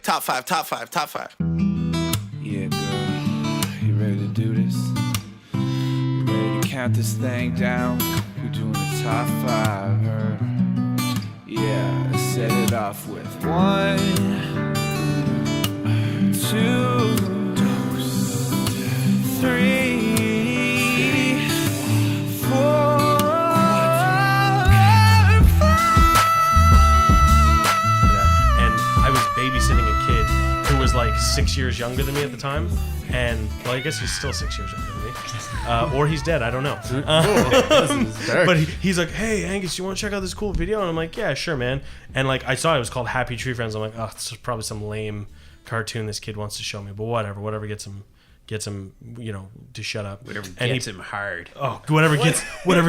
top five. Yeah, girl, you ready to do this? You ready to count this thing down? We're doing the top 5, her. Yeah, let's set it off with 1, 2, 3, 4. Babysitting a kid who was like 6 years younger than me at the time, and well, I guess he's still 6 years younger than me, or he's dead. I don't know. But he's like, "Hey, Angus, you want to check out this cool video?" And I'm like, "Yeah, sure, man." And like, I saw it was called Happy Tree Friends. I'm like, "Oh, this is probably some lame cartoon this kid wants to show me." But whatever gets him, you know, to shut up. Whatever gets him hard. Oh, whatever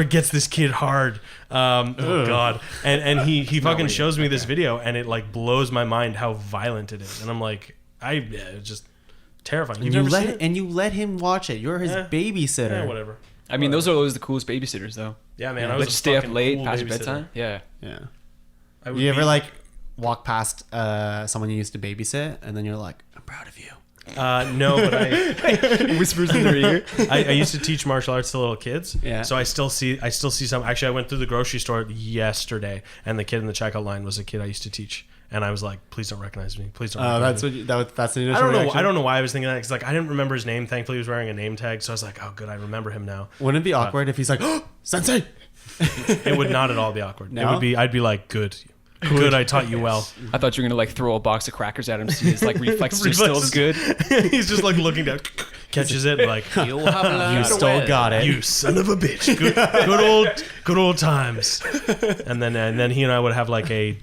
gets this kid hard. Oh God. And he fucking shows me this video, and it like blows my mind how violent it is. And I'm like, it's just terrifying. You let him watch it. You're his babysitter. Yeah, whatever. I mean, those are always the coolest babysitters, though. Yeah, man. I Let was you a stay up fucking late cool past your babysitter. bedtime. Yeah. Yeah. You ever like walk past someone you used to babysit, and then you're like, "I'm proud of you." No, but I Whispers in their ear. I used to teach martial arts to little kids. Yeah. So I still see some. Actually, I went through the grocery store yesterday, and the kid in the checkout line was a kid I used to teach, and I was like, "Please don't recognize me. Please don't." That's recognize me. that's the initial I don't know. reaction? I don't know why I was thinking that, because like I didn't remember his name. Thankfully, he was wearing a name tag, so I was like, "Oh, good, I remember him now." Wouldn't it be awkward if he's like, "Oh, Sensei"? It would not at all be awkward. No? It would be. I'd be like, "Good, I taught you well." I thought you were gonna like throw a box of crackers at him, so his like reflexes are still as good. He's just like looking down, catches it, like, You'll have learned You still got it. "You son of a bitch, good old times." And then he and I would have like a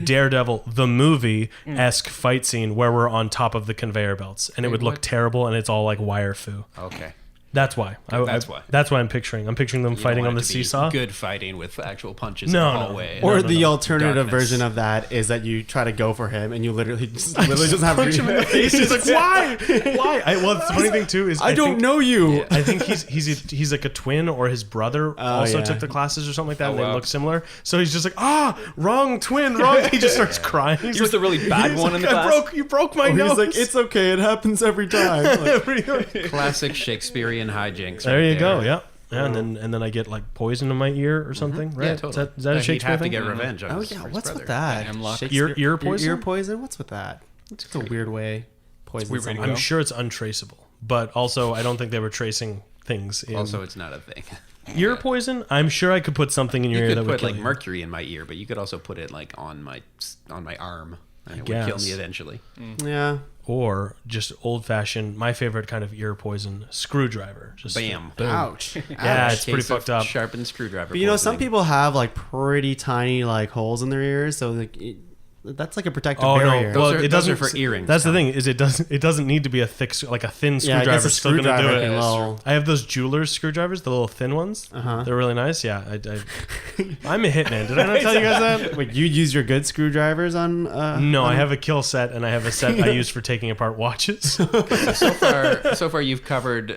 Daredevil the movie-esque fight scene where we're on top of the conveyor belts, and it would look terrible, and it's all like wire foo. Okay. That's why. That's why. That's why I'm picturing them You fighting don't on the want it to be seesaa. Good fighting with actual punches No, in the no. hallway. Or No, the no. alternative Darkness. version of that is that you try to go for him and you literally just have Punch him in the face. He's like, "Why? Well, the funny thing too is I don't know you. I think he's like a twin, or his brother also took the classes or something like that, and they look similar. So he's just like, wrong twin, wrong. He just starts crying. He was the really bad one in the class. You broke my nose. He's like, "It's okay, it happens every time." Like, Classic Shakespearean hijinks. There right you go. Yeah. Yeah, and then I get like poison in my ear or something, right? Yeah, totally. Is that a He'd Shakespeare have to thing? get revenge on his what's brother. with that? Hemlock. Shakespeare- Ear poison? Ear poison? What's with that? It's just a weird way. Poison. weird way to someone. I'm sure it's untraceable, but also I don't think they were tracing things. Also, it's not a thing. ear poison. I'm sure I could put something in your You ear could that would put kill like you. mercury in my ear, but you could also put it like on my arm, and it would kill guess. me eventually. Yeah. Or just old-fashioned, my favorite kind of ear poison, screwdriver. Just Bam. boom. Ouch. Yeah, it's pretty Case of fucked up. Sharpened screwdriver. But you know, some poisoning. people have like pretty tiny like holes in their ears, so like that's like a protective Oh barrier. no! Well, Those are- it doesn't those are for earrings, That's the Tom. thing is it doesn't need to be a thick like a thin Yeah, I screwdriver. guess a Still gonna do screwdriver it. can lull. I have those jeweler's screwdrivers, the little thin ones. They're really nice. Yeah, I'm a hitman. Did I not tell you guys that? Wait, you use your good screwdrivers on? No, I have a kill set, and I have a set I use for taking apart watches. So far you've covered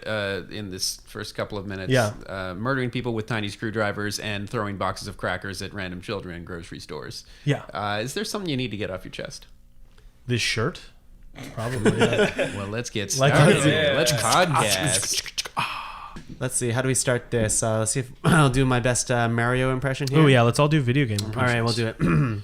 in this first couple of minutes, murdering people with tiny screwdrivers and throwing boxes of crackers at random children in grocery stores. Yeah. Is there something you need to get off your chest? This shirt, probably. Yeah. Well, let's get Like- started. Yeah. Let's podcast. Let's see. How do we start this? Let's see if I'll do my best Mario impression here. Oh yeah, let's all do video game. All right, we'll do it.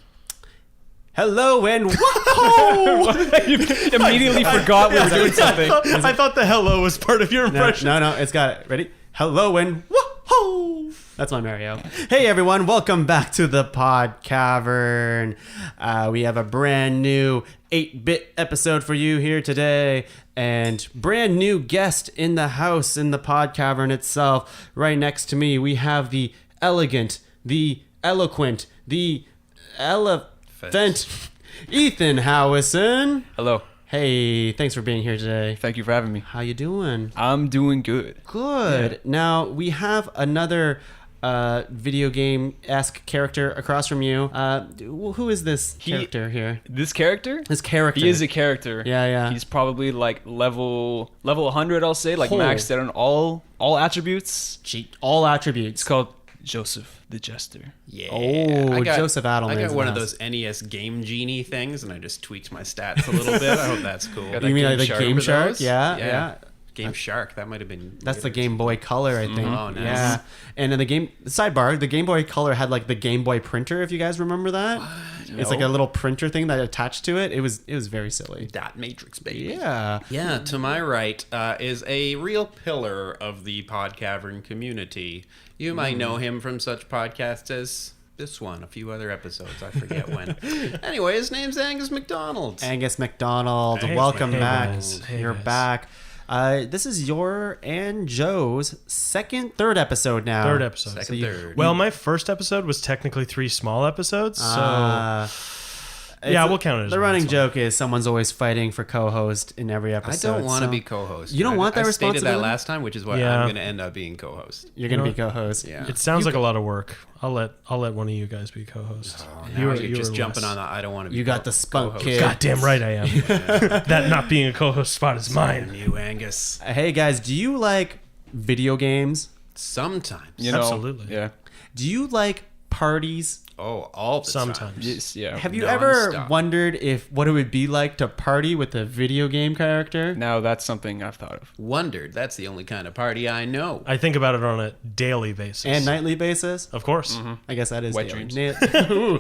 Hello and whoa! You immediately forgot we were doing something. I thought the hello was part of your impression. No, it's got it. Ready? Hello and whoa! That's my Mario. Hey everyone, welcome back to the Pod Cavern. We have a brand new 8-bit episode for you here today, and brand new guest in the house in the Pod Cavern itself. Right next to me, we have the elegant, the eloquent, the elephant, Ethan Howieson. Hello. Hey, thanks for being here today. Thank you for having me. How you doing? I'm doing good. Good. Yeah. Now, we have another video game-esque character across from you. Who is this character here? This character? This character. He is a character. Yeah. He's probably like level 100, I'll say, like Oh. maxed out on all attributes. All attributes. It's called Joseph the Jester. Yeah. Oh, Josef Addleman I got is one of the those NES Game Genie things, and I just tweaked my stats a little bit. I hope that's cool. Got You mean like the Shark. Game Remember Shark? those? Yeah. Game Shark. That might have been. That's the later. Game Boy Color, I think. Oh, nice. Yeah. And in the sidebar, the Game Boy Color had like the Game Boy printer, if you guys remember that. It's like a little printer thing that attached to it. It was very silly. Dot Matrix, baby. Yeah. Yeah, to my right is a real pillar of the Podcavern community. You might know him from such podcasts as this one, a few other episodes, I forget when. Anyway, his name's Angus MacDonald. Angus MacDonald, Hey, welcome hey, back. guys. Hey, You're guys. back. This is your and Joe's third episode now. Third episode. Second, third. Well, my first episode was technically 3 small episodes, so yeah, we'll count it as The one. running It's joke is someone's always fighting for co-host in every I episode. don't want to so be co-host. You don't want that I stated that responsibility? last time, which is why Yeah. I'm going to end up being co-host. You're gonna You be know co-host. Yeah. It sounds like a lot of work. I'll let one of you guys be co-host. Now were- you're just were jumping less. on the I don't want to be You got the spunk, co-host. kid. Goddamn right I am. That not being a co-host spot is mine. You, Angus. Hey guys, do you like video games? Sometimes. You know, Absolutely. Yeah. Do you like parties? Oh, all the time. Sometimes. Yes. Yeah. Have you ever Nonstop. wondered what it would be like to party with a video game character? Now that's something I've thought of. Wondered. That's the only kind of party I know. I think about it on a daily basis. And nightly basis? Of course. I guess that is Wet daily. dreams. Ooh.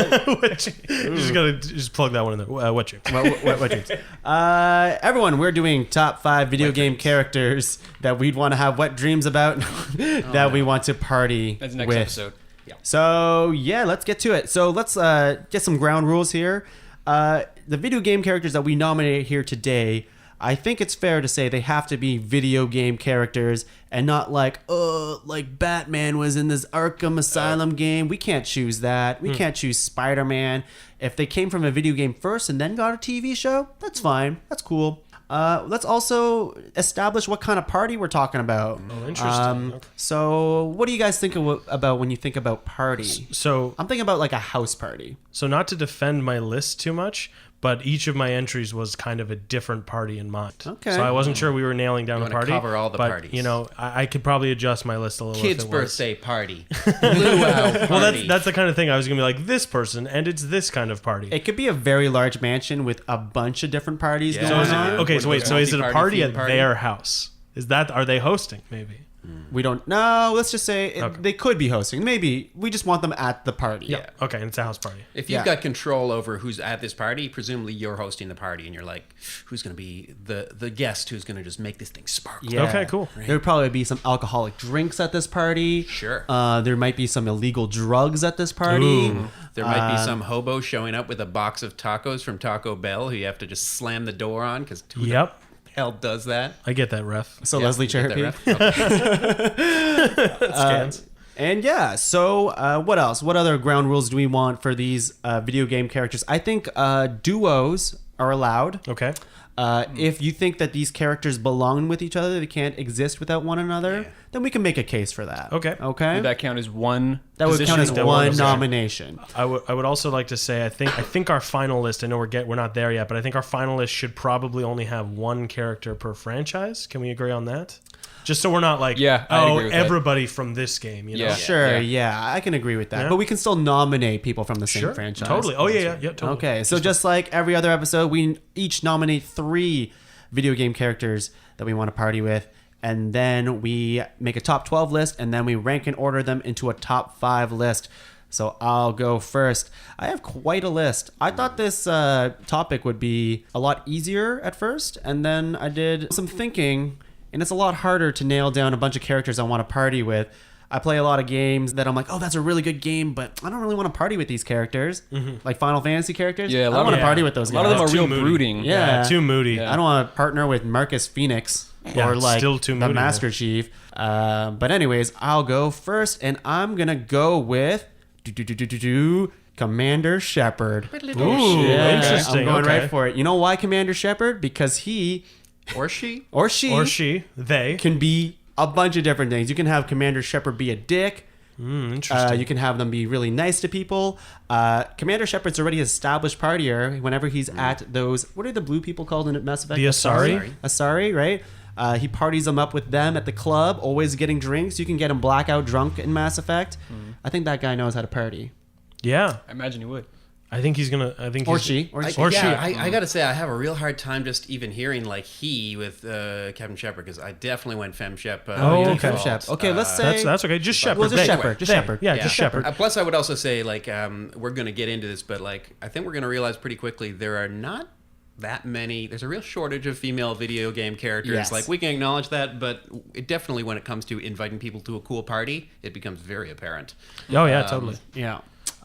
You just gotta just plug that one in there. What dreams? What dreams? Everyone, we're doing top 5 video game characters that we'd want to have wet dreams about that we want to party That's the next with. episode. So yeah, let's get to it. So let's get some ground rules here. The video game characters that we nominate here today, I think it's fair to say they have to be video game characters and not like Batman was in this Arkham Asylum game. We can't choose that. We can't choose Spider-Man. If they came from a video game first and then got a TV show, that's fine. That's cool. Let's also establish what kind of party we're talking about. Oh, interesting. Okay. So, what do you guys think about when you think about party? So I'm thinking about like a house party. not to defend my list too much, but each of my entries was kind of a different party in mind. Okay. So I wasn't sure we were nailing down You a wanna party. cover all the but, parties. You know, I could probably adjust my list a little. Kid's if it was. birthday party. Luau party. Well, that's the kind of thing I was gonna be like this person, and it's this kind of party. It could be a very large mansion with a bunch of different parties Yeah. So going is it, on. okay, What so wait, about so is it a multi-party party theme at party? their house? Are they hosting? Maybe. We don't. No, let's just say Okay. they could be hosting. Maybe we just want them at the party. Yeah. Okay, and it's a house party. If you've Yeah. got control over who's at this party, presumably you're hosting the party, and you're like, who's going to be the guest who's going to just make this thing sparkle? Yeah. Okay, cool. There would probably be some alcoholic drinks at this party. Sure. There might be some illegal drugs at this party. Ooh. There might be some hobo showing up with a box of tacos from Taco Bell who you have to just slam the door on because who the Yep, hell does that? I get that, ref. So Yeah, Leslie you get that, Cherokee. ref? Okay. Scans. And yeah, so what else? What other ground rules do we want for these video game characters? I think duos are allowed. Okay. If you think that these characters belong with each other, they can't exist without one another, then we can make a case for that. Okay. Okay. Would that count as one? That would count as position? one Okay. nomination. I would also like to say I think our final list. I know we're not there yet, but I think our final list should probably only have one character per franchise. Can we agree on that? Just so we're not like, Yeah, I'd agree with that. everybody from this game. You know? Yeah. Sure, yeah, I can agree with that. Yeah. But we can still nominate people from the same Sure. franchise. Totally. Oh yeah, totally. Okay, so just like every other episode, we each nominate 3 video game characters that we want to party with, and then we make a top 12 list, and then we rank and order them into a top 5 list. So I'll go first. I have quite a list. I thought this topic would be a lot easier at first, and then I did some thinking, and it's a lot harder to nail down a bunch of characters I want to party with. I play a lot of games that I'm like, oh, that's a really good game, but I don't really want to party with these characters. Like Final Fantasy characters. Yeah, a I lot don't want of- to party with those A guys. lot of them are Too real moody. brooding. Yeah. Too moody. Yeah. I don't want to partner with Marcus Phoenix Yeah, or it's like still too the moody, Master Chief. But anyways, I'll go first, and I'm gonna go with Commander Shepard. Ooh, Yeah, interesting. I'm going okay. right for it. You know why Commander Shepard? Because he Or she? or she, They. can be a bunch of different things. You can have Commander Shepard be a dick. Interesting. You can have them be really nice to people. Commander Shepard's already established partier whenever he's at those. What are the blue people called in Mass Effect? The Asari? Asari, right? He parties them up with them at the club, always getting drinks. You can get him blackout drunk in Mass Effect. I think that guy knows how to party. Yeah, I imagine you would. I think he's gonna. I think Or he's, she. I gotta say, I have a real hard time just even hearing like he with Captain Shepard because I definitely went Fem Shep. okay. Fem-Shep. Okay, let's say That's okay. Just Shepard. Well, just They. Shepard. Just They. Shepard. Yeah, just Shepard. Plus, I would also say like we're gonna get into this, but like I think we're gonna realize pretty quickly there are not that many. There's a real shortage of female video game characters. Yes. Like we can acknowledge that, but it definitely when it comes to inviting people to a cool party, it becomes very apparent. Oh yeah, totally. Yeah.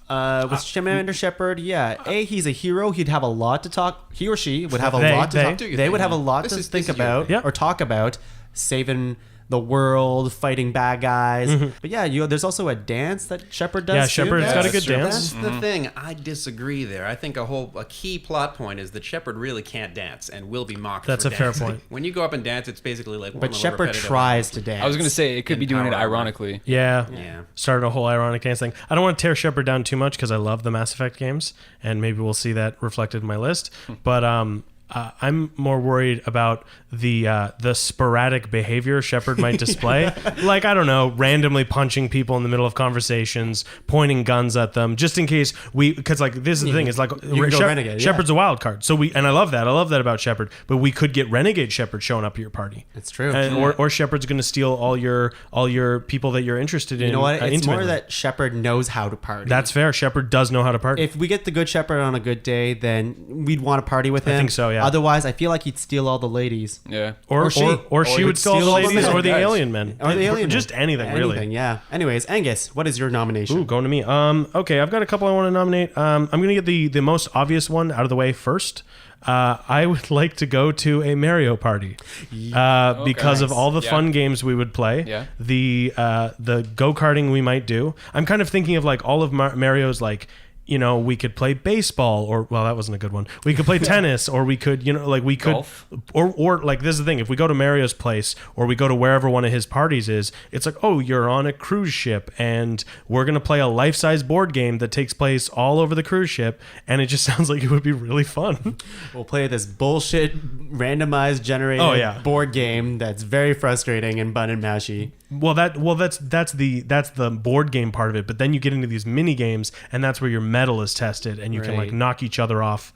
With Commander Shepard, he's a hero. He'd have a lot to talk. He or she would have a lot to talk. They would have a lot to think about or talk about, saving the world, fighting bad guys. But yeah, there's also a dance that Shepard does. Yeah, Shepard's got a good That's dance. the thing. I disagree there. I think a key plot point is that Shepard really can't dance and will be mocked. That's for a fair dancing. point. When you go up and dance, it's basically like. But Shepard tries to dance. I was gonna say it could be doing it power armor. ironically. Yeah. Yeah. Started a whole ironic dance thing. I don't want to tear Shepard down too much because I love the Mass Effect games, and maybe we'll see that reflected in my list. But I'm more worried about the sporadic behavior Shepard might display. Like, I don't know, randomly punching people in the middle of conversations, pointing guns at them, just in case because like this is the thing, it's like can go Renegade, Shepard's a wild card. So and I love that about Shepard, but we could get Renegade Shepard showing up at your party. It's true. Or Shepard's going to steal all your people that you're interested in. You know what? It's more intimately. that Shepard knows how to party. That's fair. Shepard does know how to party. If we get the good Shepard on a good day, then we'd want to party with him. I think so, yeah. Otherwise, I feel like he'd steal all the ladies. Yeah. Or she he would steal all the all the ladies men. or the Guys. alien men. Or the alien Just men. anything, really. Anything, yeah. Anyways, Angus, what is your nomination? Ooh, going to me. Okay, I've got a couple I want to nominate. I'm going to get the most obvious one out of the way first. I would like to go to a Mario party because of all the Yeah. fun games we would play. Yeah. The go-karting we might do. I'm kind of thinking of like all of Mario's like. We could play baseball that wasn't a good one. We could play tennis or we could, we could, Golf. or like this is the thing. If we go to Mario's place or we go to wherever one of his parties is, it's like, oh, you're on a cruise ship and we're going to play a life-size board game that takes place all over the cruise ship. And it just sounds like it would be really fun. We'll play this bullshit randomized generated board game that's very frustrating and bun and mashy. That's the board game part of it, but then you get into these mini games and that's where your metal is tested and you can like Right. knock each other off,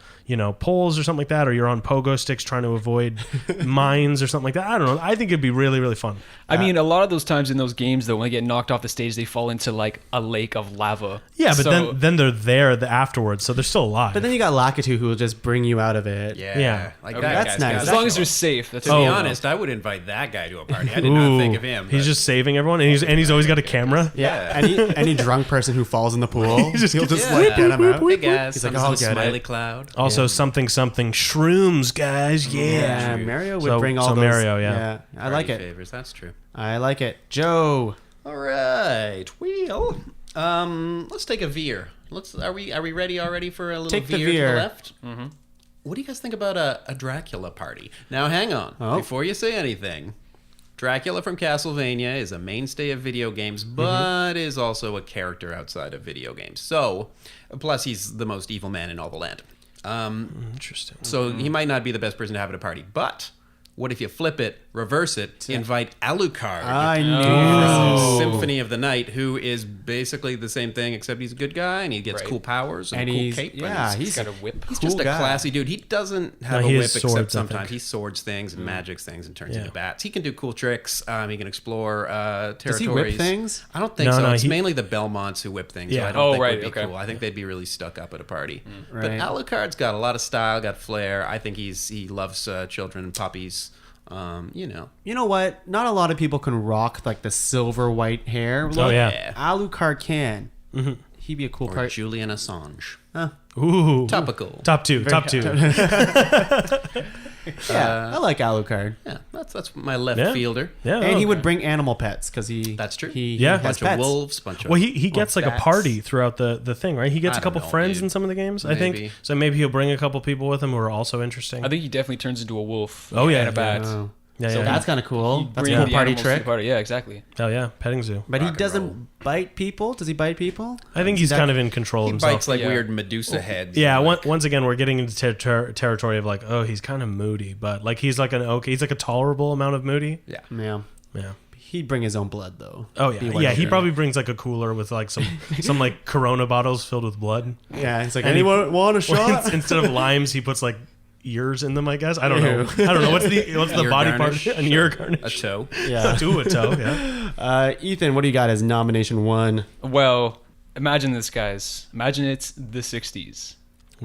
poles or something like that, or you're on pogo sticks trying to avoid mines or something like that. I don't know. I think it'd be really, really fun. I mean, a lot of those times in those games, though, when they get knocked off the stage, they fall into like a lake of lava. Yeah, but So- then they're there afterwards, so they're still alive. But then you got Lakitu who will just bring you out of it. Yeah. Like Okay. that That's guy's nice. got as it. long as they're safe. That's To be Oh. honest, I would invite that guy to a party. I did not think of him. He's but- just saving everyone, and he's always got a camera. Yeah. Any drunk person who falls in the pool, he'll just Yeah. like get him out. Big ass. He's Some like, sort I'll of get smiley it. cloud. Also, something shrooms, guys. Yeah, Yeah. Mario would So- bring all so those. Mario, yeah. I like Party it. favors. That's true. I like it. Joe. All right. Well, let's take a veer. Are we ready already for a little Take the veer to veer. the left? Mm-hmm. What do you guys think about a Dracula party? Now, hang on. Oh. Before you say anything, Dracula from Castlevania is a mainstay of video games, but is also a character outside of video games. So, plus he's the most evil man in all the land. Interesting. So he might not be the best person to have at a party, but what if you flip it, reverse it, invite Alucard I knew. from Symphony of the Night, who is basically the same thing, except he's a good guy and he gets Right. cool powers and, And a cool he's cape. yeah, and he's got a whip. he's cool just a guy. classy dude. He doesn't have No, a he whip has except swords, I sometimes. think. He swords things and magics things and turns Yeah. into bats. He can do cool tricks. He can explore territories. Does he whip things? I don't think No, so. no, it's he- mainly the Belmonts who whip things. Yeah. So I don't Oh, think right, would be okay. cool. I think they'd be really stuck up at a party. But Right. Alucard's got a lot of style, got flair. I think he loves children and puppies. You know what? Not a lot of people can rock like the silver white hair. Oh, look. yeah. Alucard can. He'd be a cool Or part. Julian Assange. Ooh. Topical. Top two. Yeah, I like Alucard. Yeah, that's my left Yeah. fielder. Yeah. And he would bring animal pets because he. That's true. He Yeah. has Bunch of pets. wolves, bunch of Well, he gets like a bats. party throughout the thing, right? He gets I a couple don't know, friends dude. in some of the games, I Maybe. think. So maybe he'll bring a couple people with him who are also interesting. I think he definitely turns into a wolf. Oh, yeah, and a bat. Oh. Yeah, So yeah. that's kind of cool. That's a Bring cool the party animals to the trick. party. Yeah, exactly. Hell yeah, petting zoo. But he Rock and doesn't bite people. Does he bite people? I think Is he's that- kind of in control He himself. bites like Yeah. weird Medusa heads. Yeah, and, like, once again, we're getting into territory of like, oh, he's kind of moody, but like he's like he's like a tolerable amount of moody. yeah. Yeah. Yeah. He'd bring his own blood though. Oh yeah, He yeah. wouldn't He care. probably brings like a cooler with like some like Corona bottles filled with blood. Yeah, it's like, And he- anyone want a shot? Instead of limes, he puts like ears in them. I guess I don't know. Ew. I don't know what's the Ear body garnish. part? An ear garnish. A toe. Yeah. To a toe. Yeah. Ethan, what do you got as nomination 1? Well, imagine this, guys. Imagine it's the 60s,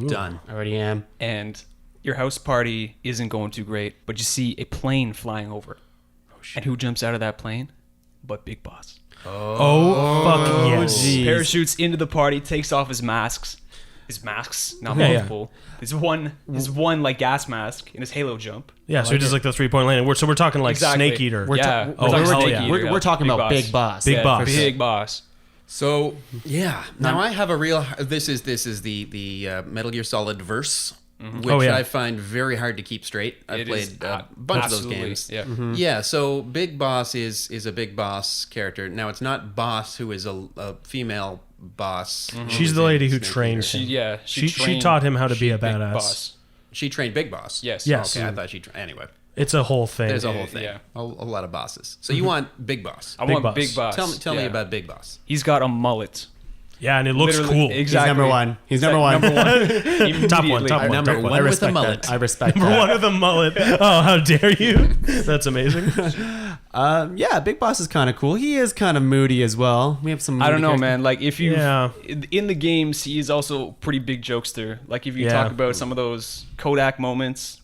Done. I already am. and your house party isn't going too great, but you see a plane flying over. And who jumps out of that plane? But Big Boss. Oh fuck yes. geez. Parachutes into the party, takes off his masks. His masks, not Yeah, yeah. multiple. His one like gas mask in his halo jump. Yeah. So he does like the 3-point landing. So we're talking like Exactly. Snake Eater. We're Yeah, ta- oh, talking hell Snake yeah. Eater, We're talking about Big Boss. Big Boss. Big Boss. So yeah, now I have a real. This is the Metal Gear Solid verse, which Oh, yeah. I find very hard to keep straight. I've It is played a bunch of those absolutely, games. Yeah. Yeah, so Big Boss is a Big Boss character. Now it's not Boss, who is a female boss. She's the lady who Snake trained Eater. him. She She taught him how to be a Big badass. Boss. She trained Big Boss. Yes. Yes. Okay, I thought anyway. It's a whole thing. There's a whole thing. Yeah. A lot of bosses. So you want Big Boss? I Big want Boss. Big Boss. Tell me Yeah. about Big Boss. He's got a mullet. Yeah, and it looks Literally, cool. Exactly. He's number 1. He's number 1. Number one. Top one, Immediately. top one. Number one I with respect a mullet. that. I respect Number that. one with a mullet. Oh, how dare you? That's amazing. Yeah, Big Boss is kind of cool. He is kind of moody as well. We have some. I don't moody know, characters. man. Like if you Yeah. in the games, he is also pretty big jokester. Like if you Yeah. talk about some of those Kodak moments,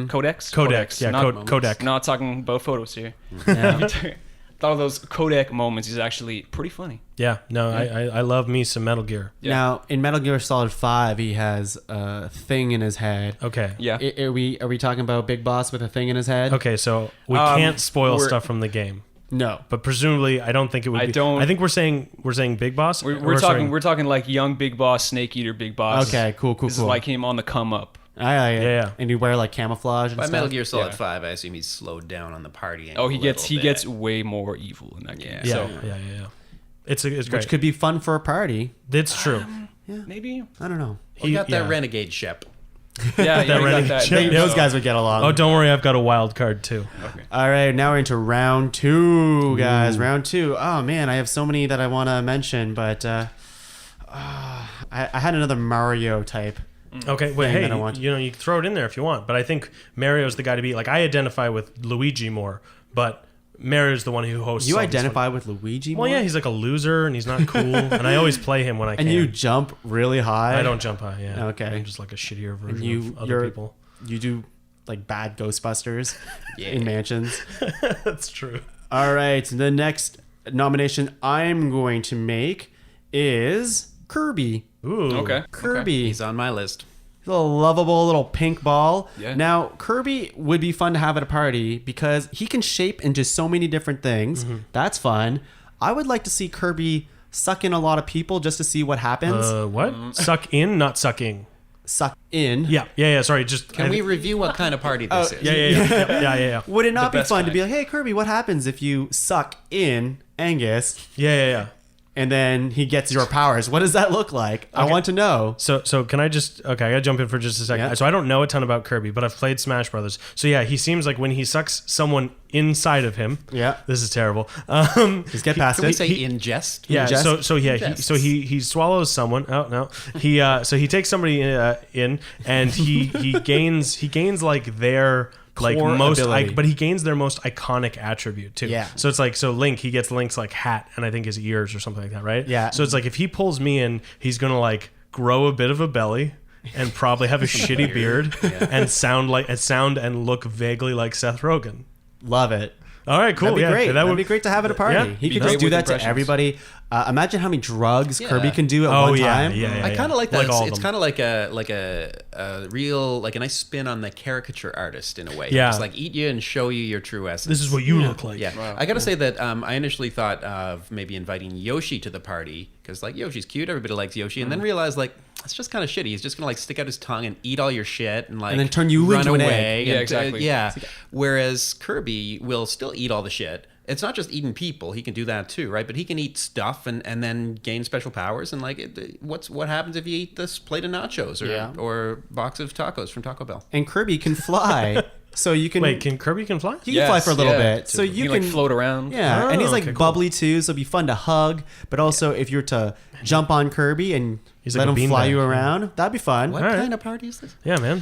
Codex, Yeah, not, Kodak. not talking about photos here. Yeah. A lot of those Kodak moments is actually pretty funny. Yeah, no, I love me some Metal Gear. Yeah. Now in Metal Gear Solid 5, he has a thing in his head. Okay. Yeah. Are we talking about Big Boss with a thing in his head? Okay, so we can't spoil stuff from the game, No. but presumably, I don't think it would. I be. don't- I think we're saying Big Boss. We're talking like young Big Boss, Snake Eater, Big Boss. Okay, cool. This is like him on the come up. Yeah. And you wear like camouflage and By stuff. Metal Gear Solid Yeah. 5, I assume he's slowed down on the party. Oh, he gets he gets way more evil in that game. Yeah. Yeah, So yeah. It's great. Which could be fun for a party. It's true. maybe. I don't know. We got that yeah. Renegade Shep. Yeah, That we Renegade got that. ship. There you Those go. guys would get along. Oh, don't worry, I've got a wild card too. All right, now we're into round 2, guys. Round 2. Oh man, I have so many that I want to mention, but I had another Mario type. Okay, wait, thing hey, that I want. you know, you can throw it in there if you want, but I think Mario's the guy to be. Like, I identify with Luigi more, but Mario's the one who hosts. You all these identify with Luigi? Well, more? yeah, he's like a loser and he's not cool, and I always play him when I can. And you jump really high. I don't jump high. Yeah. Okay. I'm just like a shittier version And of other you're- people. You do like bad Ghostbusters Yeah. in mansions. That's true. All right, the next nomination I'm going to make is Kirby. Ooh. Okay. Kirby. He's on my list. He's a lovable little pink ball. Yeah. Now, Kirby would be fun to have at a party because he can shape into so many different things. Mm-hmm. That's fun. I would like to see Kirby suck in a lot of people just to see what happens. What? Suck in, not sucking. Suck in. Yeah. Sorry, just Can we review what kind of party this is? Yeah. Would it not be best fun to kind. be like, hey, Kirby, what happens if you suck in Angus Yeah. and then he gets your powers? What does that look like? I want to know. So can I just I gotta jump in for just a second. Yeah. So I don't know a ton about Kirby, but I've played Smash Brothers. So yeah, he seems like when he sucks someone inside of him. Yeah. This is terrible. Just get past Can we it. say ingest? Yeah. Ingest? He swallows someone. Oh no. He takes somebody in and he gains like their like Core most ability. but he gains their most iconic attribute too. Yeah. So it's like Link, he gets Link's like hat and I think his ears or something like that, right? Yeah. So it's like if he pulls me in, he's gonna like grow a bit of a belly and probably have a shitty beard and sound and look vaguely like Seth Rogen. Love it. All right, cool. That'd be yeah, great. that That'd would be great to have at a party. Yeah, he be could great just do with that impressions. to everybody. Imagine how many drugs Yeah. Kirby can do at Oh one yeah, time. yeah. I kind of like that. Like all of It's them. kind of like a real like a nice spin on the caricature artist in a way. Yeah. Just like eat you and show you your true essence. This is what you look like. Yeah, Wow. I gotta say that I initially thought of maybe inviting Yoshi to the party because like Yoshi's cute, everybody likes Yoshi, and then realized like It's just kind of shitty. He's just gonna like stick out his tongue and eat all your shit and like And then turn you run into an away. egg. Yeah, and, exactly. yeah. Whereas Kirby will still eat all the shit. It's not just eating people. He can do that too, right? But he can eat stuff and then gain special powers. And like, what happens if you eat this plate of nachos or box of tacos from Taco Bell? And Kirby can fly, so you can Wait, Kirby can fly? you can fly for a little bit. So you you can like float around. Yeah, and he's like okay, cool. bubbly too, so it'd be fun to hug. But also, if you're to jump on Kirby and He's let like a him fly beanbag, you yeah. around, that'd be fun. What right. kind of party is this? Yeah, man.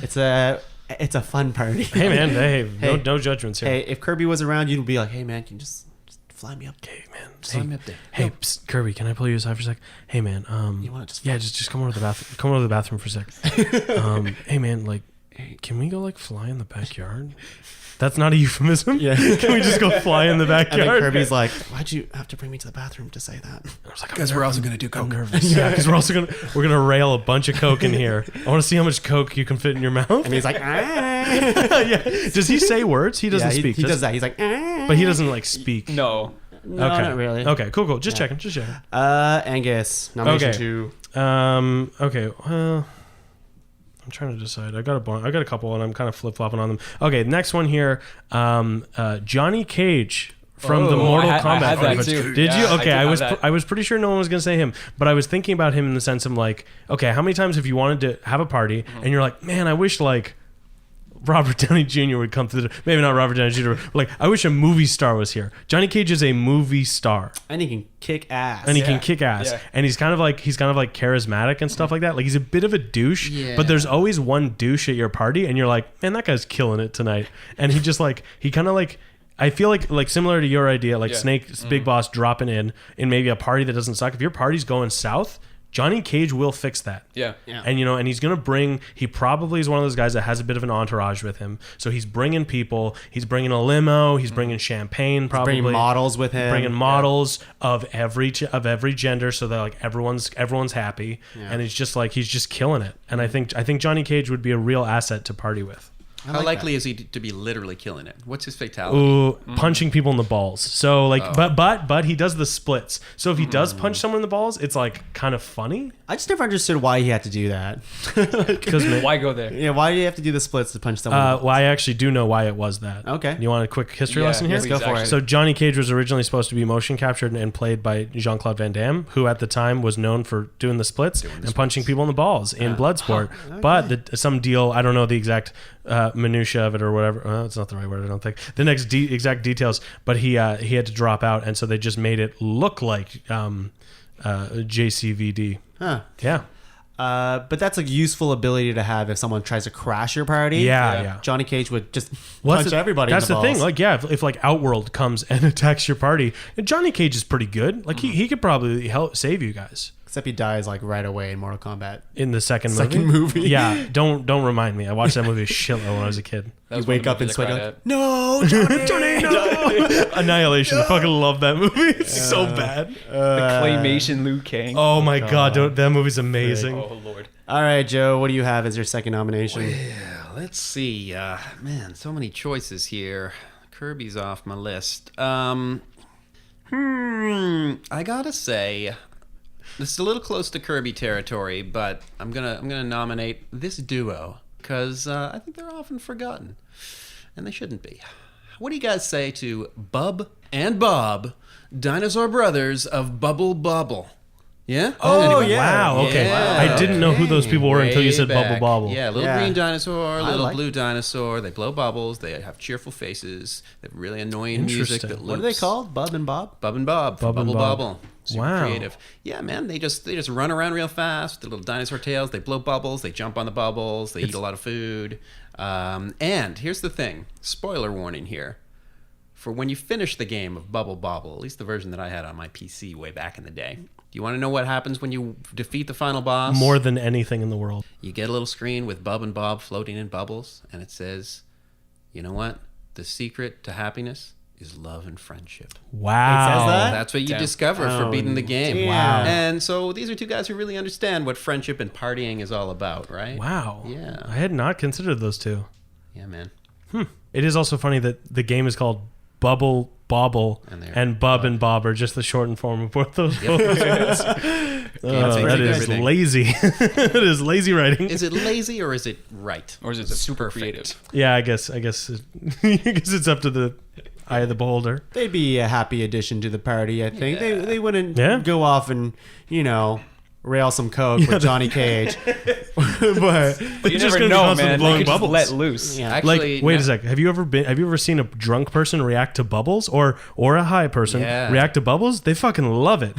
It's a fun party. Hey, man. Hey, Hey. no judgments here. Hey, if Kirby was around, you'd be like, "Hey, man, can you just fly me up?" Hey, man. Fly me up there. Hey, psst, Kirby, can I pull you aside for a sec? Hey, man. You wanna just Yeah, just come over to the bathroom. Come over to the bathroom for a sec. Hey, man. Like, can we go like fly in the backyard? That's not a euphemism. Yeah. Can we just go fly in the And then backyard? Kirby's like, "Why'd you have to bring me to the bathroom to say that?" I was like, Because we're also gonna do I'm coke. nervous. Yeah, because we're gonna rail a bunch of coke in here. I want to see how much coke you can fit in your mouth. And he's like, "Ah." Yeah. Does he say words? He doesn't Yeah, speak. He does that. He's like, "Ah." But he doesn't like speak. No. No, Okay. not really. Okay. Cool. Just checking. Just checking. Angus, nomination Okay. 2. Okay. Well, I'm trying to decide. I got a couple, and I'm kind of flip flopping on them. Okay. Next one here. Johnny Cage from the Oh, Mortal I Kombat had that franchise. too. Did Yeah, you? I Okay. did I have was that. I was pretty sure no one was gonna say him, but I was thinking about him in the sense of like, okay, how many times have you wanted to have a party and you're like, man, I wish like Robert Downey Jr. would come through. Maybe not Robert Downey Jr. But like, I wish a movie star was here. Johnny Cage is a movie star, And he can kick ass. and he can kick ass, Yeah. and he's kind of like charismatic and stuff like that. Like he's a bit of a douche, Yeah. but there's always one douche at your party, and you're like, man, that guy's killing it tonight. And he just like he kind of like. I feel like similar to your idea, like Yeah. Snake's Big Boss dropping in maybe a party that doesn't suck. If your party's going south, Johnny Cage will fix that. Yeah. And and he's gonna he probably is one of those guys that has a bit of an entourage with him. So he's bringing people. He's bringing a limo. He's bringing champagne. Probably bringing models with him. Bringing models of every gender, so that like everyone's happy. And he's just killing it. And I think Johnny Cage would be a real asset to party with. How likely is he to be literally killing it? What's his fatality? Ooh, punching people in the balls. So like, but he does the splits. So if he does punch someone in the balls, it's like kind of funny. I just never understood why he had to do that. Because Why go there? Yeah, why do you have to do the splits to punch someone? well, I actually do know why it was that. Okay. You want a quick history Yeah, lesson here? let's go for it. So Johnny Cage was originally supposed to be motion captured and played by Jean-Claude Van Damme, who at the time was known for doing the splits and punching people in the balls in Bloodsport. But some deal, I don't know the exact minutia of it or whatever. It's not the right word, I don't think. The next exact details, but he had to drop out, and so they just made it look like JCVD. Huh. Yeah. But that's a useful ability to have if someone tries to crash your party. Yeah. Johnny Cage would just Well, punch everybody. That's in the the thing. balls. Like, yeah, if like Outworld comes and attacks your party, Johnny Cage is pretty good. Like, he could probably help save you guys Except he dies like right away in Mortal Kombat. in the second Movie. Yeah, don't remind me. I watched that movie a shitload when I was a kid. That You was one wake of the up and movies I sweat. cried You're like, at. no, Johnny, No, Annihilation. I fucking love that movie. It's so bad. The claymation Liu Kang. Oh my god, that movie's amazing. Oh, Lord. All right, Joe, what do you have as your second nomination? Yeah, let's see. Man, so many choices here. Kirby's off my list. I gotta say, this is a little close to Kirby territory, but I'm gonna nominate this duo because I think they're often forgotten, and they shouldn't be. What do you guys say to Bub and Bob, dinosaur brothers of Bubble Bobble? Yeah? Oh, Anyone? yeah. Wow. Okay. Yeah. I didn't know who those people were until you Way said Bubble back. Bobble. Yeah, little Yeah. green dinosaur, little like- blue dinosaur. They blow bubbles. They have cheerful faces. They have really annoying music Interesting. that loops. What are they called? Bub and Bob? Bub and Bob. Bub and Bubble Bob. Bobble. Super Wow. creative. Yeah, man. They just run around real fast with their little dinosaur tails. They blow bubbles. They jump on the bubbles. They eat a lot of food. And here's the thing. Spoiler warning here. For when you finish the game of Bubble Bobble, at least the version that I had on my PC way back in the day. Do you want to know what happens when you defeat the final boss? More than anything in the world. You get a little screen with Bub and Bob floating in bubbles, and it says, you know what? The secret to happiness is love and friendship. Wow. It says that? That's what you Damn. discover for beating the game. damn. Wow. And so these are two guys who really understand what friendship and partying is all about, right? Wow. Yeah. I had not considered those two. Yeah, man. It is also funny that the game is called Bubble, Bobble, And they're- and Bub and Bob are just the shortened form of both those vocals. That basically is everything. lazy. That is lazy writing. Is it lazy or is it right? Or is it super perfect? creative? Yeah, I guess it's up to the eye of the beholder. They'd be a happy addition to the party, I think. Yeah. They wouldn't Yeah. go off and, rail some coke with Johnny Cage. but But you just never gonna be know, constantly man. blowing They could just bubbles. let loose. yeah. Actually, Like, wait a no- sec. Have you ever seen a drunk person react to bubbles, or a high person Yeah. react to bubbles? They fucking love it.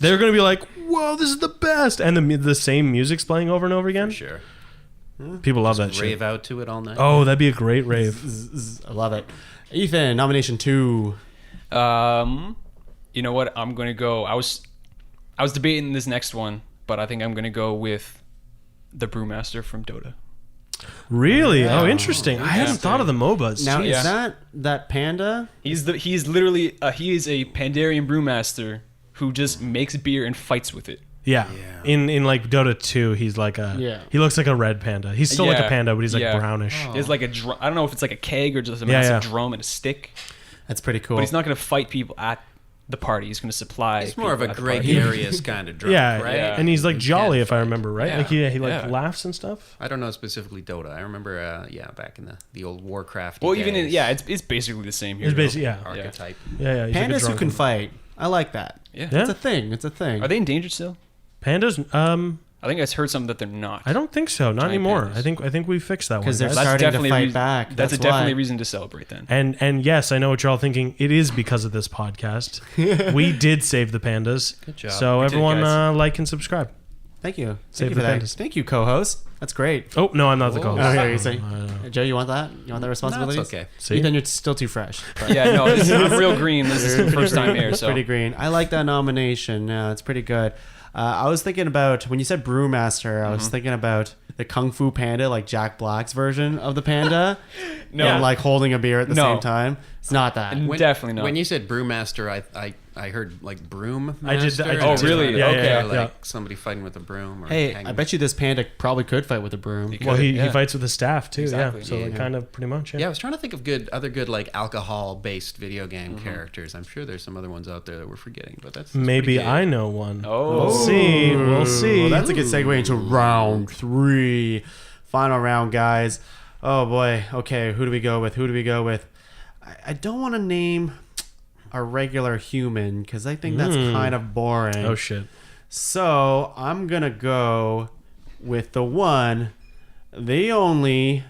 They're gonna be like, "Whoa, this is the best!" And the same music's playing over and over again. For sure. People love that Rave shit. out to it all night. Oh, that'd be a great rave. I love it. Ethan, nomination 2. You know what? I'm gonna go. I was debating this next one, but I think I'm gonna go with the Brewmaster from Dota. Really? Oh, interesting. I hadn't thought of the MOBAs. Now, Jeez. is that panda? He's literally he is a Pandarian Brewmaster who just makes beer and fights with it. Yeah. In like Dota 2, he's like he looks like a red panda. He's still like a Yeah. panda, but he's like Yeah. brownish. It's like a drum. I don't know if it's like a keg or just a Yeah, massive yeah. drum and a stick. That's pretty cool. But he's not gonna fight people at the party. He's gonna supply. It's more of a people at the party. gregarious kind of drunk, Yeah, right? Yeah. and he's like jolly, Yeah. if I remember right. Yeah. Like he like Yeah. laughs and stuff. I don't know specifically Dota. I remember, back in the old Warcraft. Well, even in it's basically the same here. It's basically yeah, archetype. yeah. He's like a Pandas who drunk can one. fight. I like that. Yeah. Yeah. It's a thing. It's a thing. Are they endangered still? Pandas? I think I heard something that they're not. I don't think so. Not Giant anymore. pandas. I think we fixed that one. Because they're guys. That's starting to definitely fight reason- back. That's a why. definitely reason to celebrate then. And yes, I know what you're all thinking. It is because of this podcast. We did save the pandas. Good job. So We did, everyone guys. like and subscribe. Thank you. Save Thank you the for that. pandas. Thank you, co-host. That's great. Oh no, I'm not the Whoa. co-host. Oh, here you say. No. Joe, you want that? You want that responsibility? okay. See? Ethan, you're still too fresh. Yeah, no, I'm real green. This is the first time here, It's so pretty green. I like that nomination. Yeah, it's pretty good. I was thinking about when you said Brewmaster. I was thinking about the Kung Fu Panda, like Jack Black's version of the panda. No. and like holding a beer at the No. same time. It's not that. Definitely not. When you said brewmaster, I heard like broom. I did- master, I did and too. really? Yeah, Okay. yeah, like yeah. somebody fighting with a broom. Or Hey, hanging. I bet you this panda probably could fight with a broom. Well, he Yeah. fights with his staff too. Exactly. Yeah. So like, Yeah. kind of pretty much. Yeah, I was trying to think of other good like alcohol-based video game characters. I'm sure there's some other ones out there that we're forgetting, but that's Maybe pretty good. I know one. Oh. We'll see. We'll see. Well, that's a good segue into round 3. Final round, guys. Oh boy. Okay, who do we go with? I don't want to name a regular human because I think that's kind of boring. Oh shit. So I'm gonna go with the one, the only.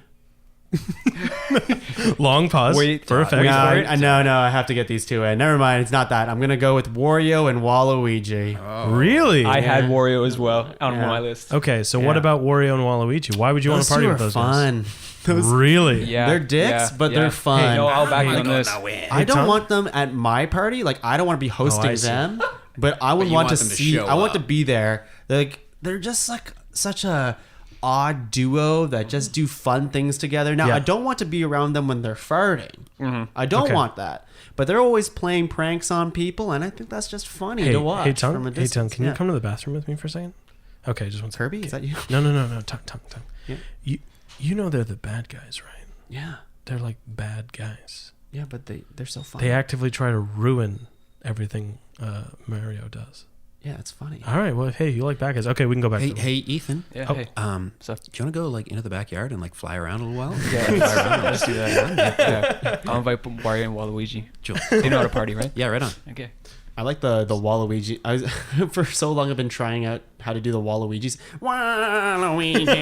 Long pause. Wait, for effect. wait No, for it. no, I have to get these two in. Never mind, it's not that. I'm gonna go with Wario and Waluigi. Really? I had Wario as well on Yeah. my list. Okay, so what Yeah. about Wario and Waluigi? Why would you want Those to party two with are those guys? fun. Really? Yeah, They're dicks, but they're fun. Hey, no, I'll back you I'm on gonna this. win. I don't Tom? want them at my party. Like I don't want to be hosting I see. them, but I would But you want want to them to see. show I want to up. be there. They're just like such a odd duo that just do fun things together. Now Yeah. I don't want to be around them when they're farting. I don't Okay. want that. But they're always playing pranks on people, and I think that's just funny Hey, to watch hey, from Tongue. a Hey, Tongue. distance. Can Yeah. you come to the bathroom with me for a second? Okay, just one second. Kirby? Is that you? No. Tongue. Yeah. You know they're the bad guys, right? Yeah, They're like bad guys. yeah, but they're so fun. They actively try to ruin everything Mario does. Yeah, it's funny. All right. Well, hey, you like bad guys? Okay, we can go back. Hey, to hey, Ethan. Yeah, Oh, hey. Do you want to go like into the backyard and like fly around a little while? Yeah, let's do that. Yeah. I'll invite Wario and Waluigi. Sure. They know how to party, right? Yeah, right on. Okay. I like the Waluigi. I was, for so long I've been trying out how to do the Waluigis. Waluigi.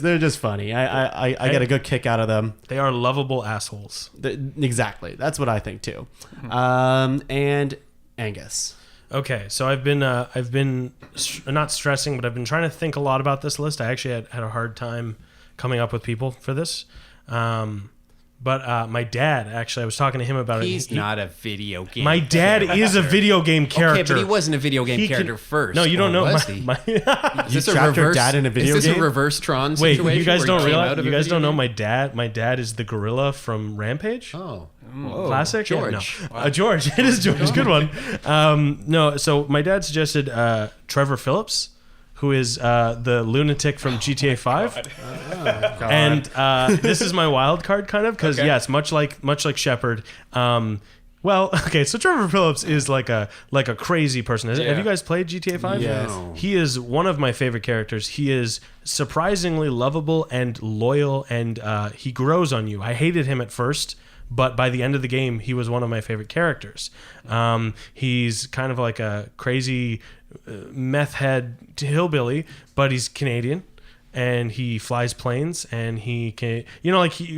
They're just funny. I get a good kick out of them. They are lovable assholes. Exactly. That's what I think too. And Angus. Okay, so I've been not stressing, but I've been trying to think a lot about this list. I actually had a hard time coming up with people for this. But my dad, actually, I was talking to him about He's it. not a video game. My dad is a video game character. Okay, but he wasn't a video game He character can- first. No, you don't or know. Was he? My Is this a trapped your reverse dad in a video Is this game? a reverse Tron Wait, situation? you guys where don't he came realize? out of You a guys video don't know game? my dad. My dad is the gorilla from Rampage. Oh, Classic. George. Yeah, no. George. It is George. Good one. No, so my dad suggested Trevor Phillips, who is the lunatic from GTA 5. And this is my wild card, kind of, because yes, much like Shepard. Well, okay, so Trevor Phillips is like a crazy person. Have you guys played GTA 5? Yes. No. He is one of my favorite characters. He is surprisingly lovable and loyal, and he grows on you. I hated him at first, but by the end of the game, he was one of my favorite characters. He's kind of like a crazy meth head hillbilly, but he's Canadian. And he flies planes, and he can,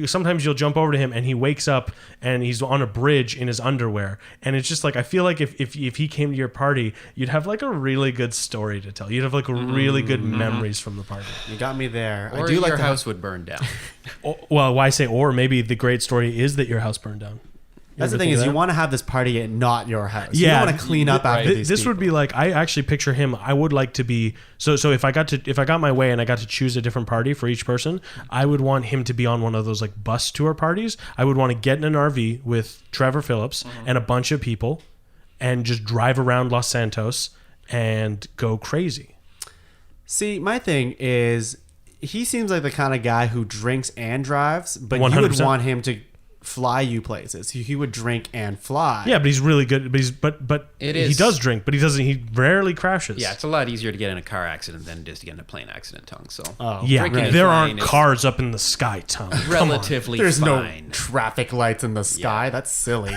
sometimes you'll jump over to him and he wakes up and he's on a bridge in his underwear. And it's just like, I feel like if he came to your party, you'd have like a really good story to tell. You'd have like really good memories from the party. You got me there. Or I do your like the house would burn down. Well, why say or? Maybe the great story is that your house burned down. That's the thing is you want to have this party at not your house. Yeah. You don't want to clean up after these This people. would be like, I actually picture him. I would like to be so if I got my way and I got to choose a different party for each person, I would want him to be on one of those like bus tour parties. I would want to get in an RV with Trevor Phillips and a bunch of people and just drive around Los Santos and go crazy. See, my thing is he seems like the kind of guy who drinks and drives, but you would 100%. want him to fly you places. He would drink and fly. Yeah, but he's really good. But It he is- does drink, but he doesn't. He rarely crashes. Yeah, it's a lot easier to get in a car accident than just to get in a plane accident, Tongue. So Yeah, drinking and there flying aren't is cars up in the sky, Tom. Come on. relatively There's fine. no traffic lights in the sky. That's silly.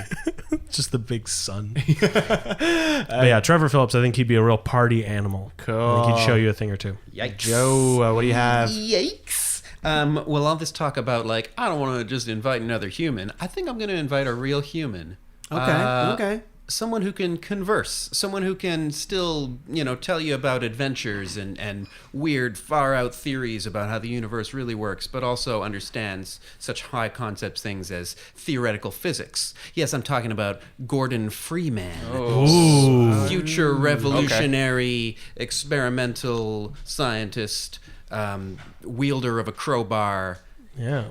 Just the big sun. But yeah, Trevor Phillips, I think he'd be a real party animal. Cool. I think he'd show you a thing or two. Yikes. Joe, what do you have? Yikes. Well, all this talk about, like, I don't want to just invite another human. I think I'm going to invite a real human. Okay. Someone who can converse. Someone who can still, tell you about adventures and weird, far-out theories about how the universe really works, but also understands such high concepts things as theoretical physics. Yes, I'm talking about Gordon Freeman. Future revolutionary experimental scientist, wielder of a crowbar. Yeah.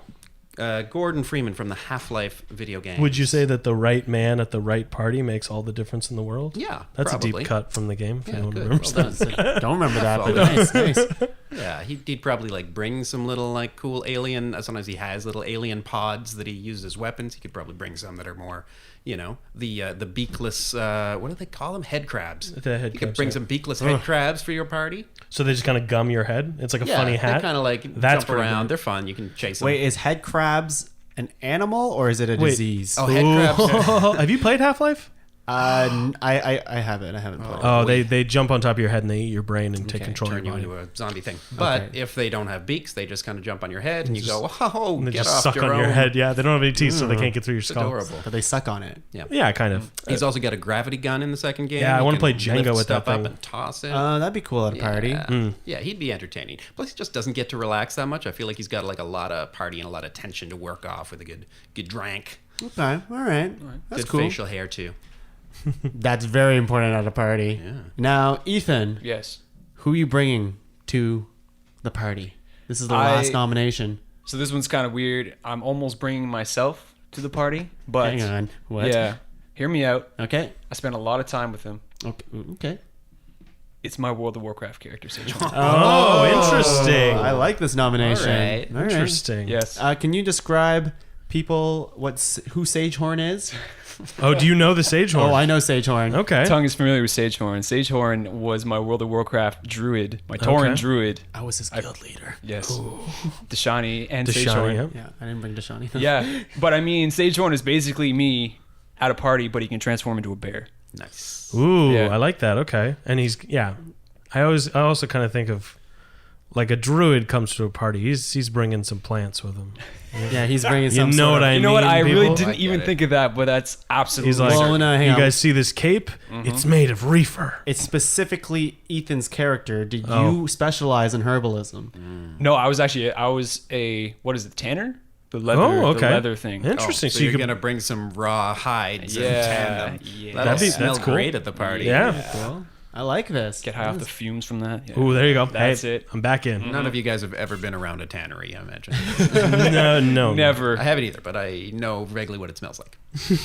Gordon Freeman from the Half-Life video game. Would you say that the right man at the right party makes all the difference in the world? Yeah, That's a probably. deep cut from the game. If Yeah, anyone good. remembers Well that. done. Don't remember that, but Well, nice. Yeah, he'd probably like bring some little like cool alien. Sometimes he has little alien pods that he uses as weapons. He could probably bring some that are more, the beakless. What do they call them? Head crabs. The head You crabs, could bring yeah. some beakless head crabs for your party. So they just kind of gum your head. It's like a funny hat. They kind of like That's jump pretty around. good. They're fun. You can chase them. Wait, is head crabs an animal or is it a disease? Oh, head crabs. Have you played Half-Life? I haven't. I haven't played. Oh, they jump on top of your head and they eat your brain and take Okay, control Turn of you your body. into a zombie thing. But Okay. if they don't have beaks, they just kind of jump on your head and you go, "Oh, And they get just off suck your on your own." head. Yeah, they don't have any teeth, so they can't get through your It's skull. adorable. But they suck on it. Yeah. Yeah, kind of. He's also got a gravity gun in the second game. Yeah, I He wanna can play Jenga lift with that stuff up thing. and toss it. That'd be cool at a party. Yeah, he'd be entertaining. Plus, he just doesn't get to relax that much. I feel like he's got like a lot of party and a lot of tension to work off with a good drank. Okay, all right. That's Good cool. facial hair too. That's very important at a party. Yeah. Now, Ethan, Yes. who are you bringing to the party? This is the I- last nomination. So this one's kind of weird. I'm almost bringing myself to the party, but Hang on. What? yeah, hear me out. Okay. I spent a lot of time with him. Okay. It's my World of Warcraft character, Sage Horn. Oh, interesting. I like this nomination. All right. All right. Interesting. Yes. Can you describe people who Sagehorn is? Oh, do you know the Sage Horn? Oh, I know Sagehorn. Okay. Tongue is familiar with Sagehorn. Sagehorn was my World of Warcraft druid, my Tauren Okay. druid. I was his guild leader. Yes. Deshani and Deshani, Sagehorn. yeah. Yeah, I didn't bring Deshani. Yeah, but I mean, Sagehorn is basically me at a party, but he can transform into a bear. Nice. Ooh, Yeah. I like that. Okay. And I also kind of think of like a druid comes to a party. He's bringing some plants with him. Yeah, he's bringing You some know sort what of- I You mean? know what? I really people? didn't I even get it. think of that, but that's absolutely He's like, Well, certain. no, hang you on. guys see this cape? It's made of reefer. It's specifically Ethan's character. Did Oh. you specialize in herbalism? No, I was a what is it, tanner? The leather, Oh, okay. the leather thing. Interesting. So, you you're could gonna bring some raw hides and Yeah, tan them. yeah. That'll That's smell cool. great at the party. Yeah. I like this. Get high off the fumes from that. Yeah. Ooh, there you go. That's Hey, it. I'm back in. None of you guys have ever been around a tannery, I imagine. No. Never. I haven't either, but I know vaguely what it smells like.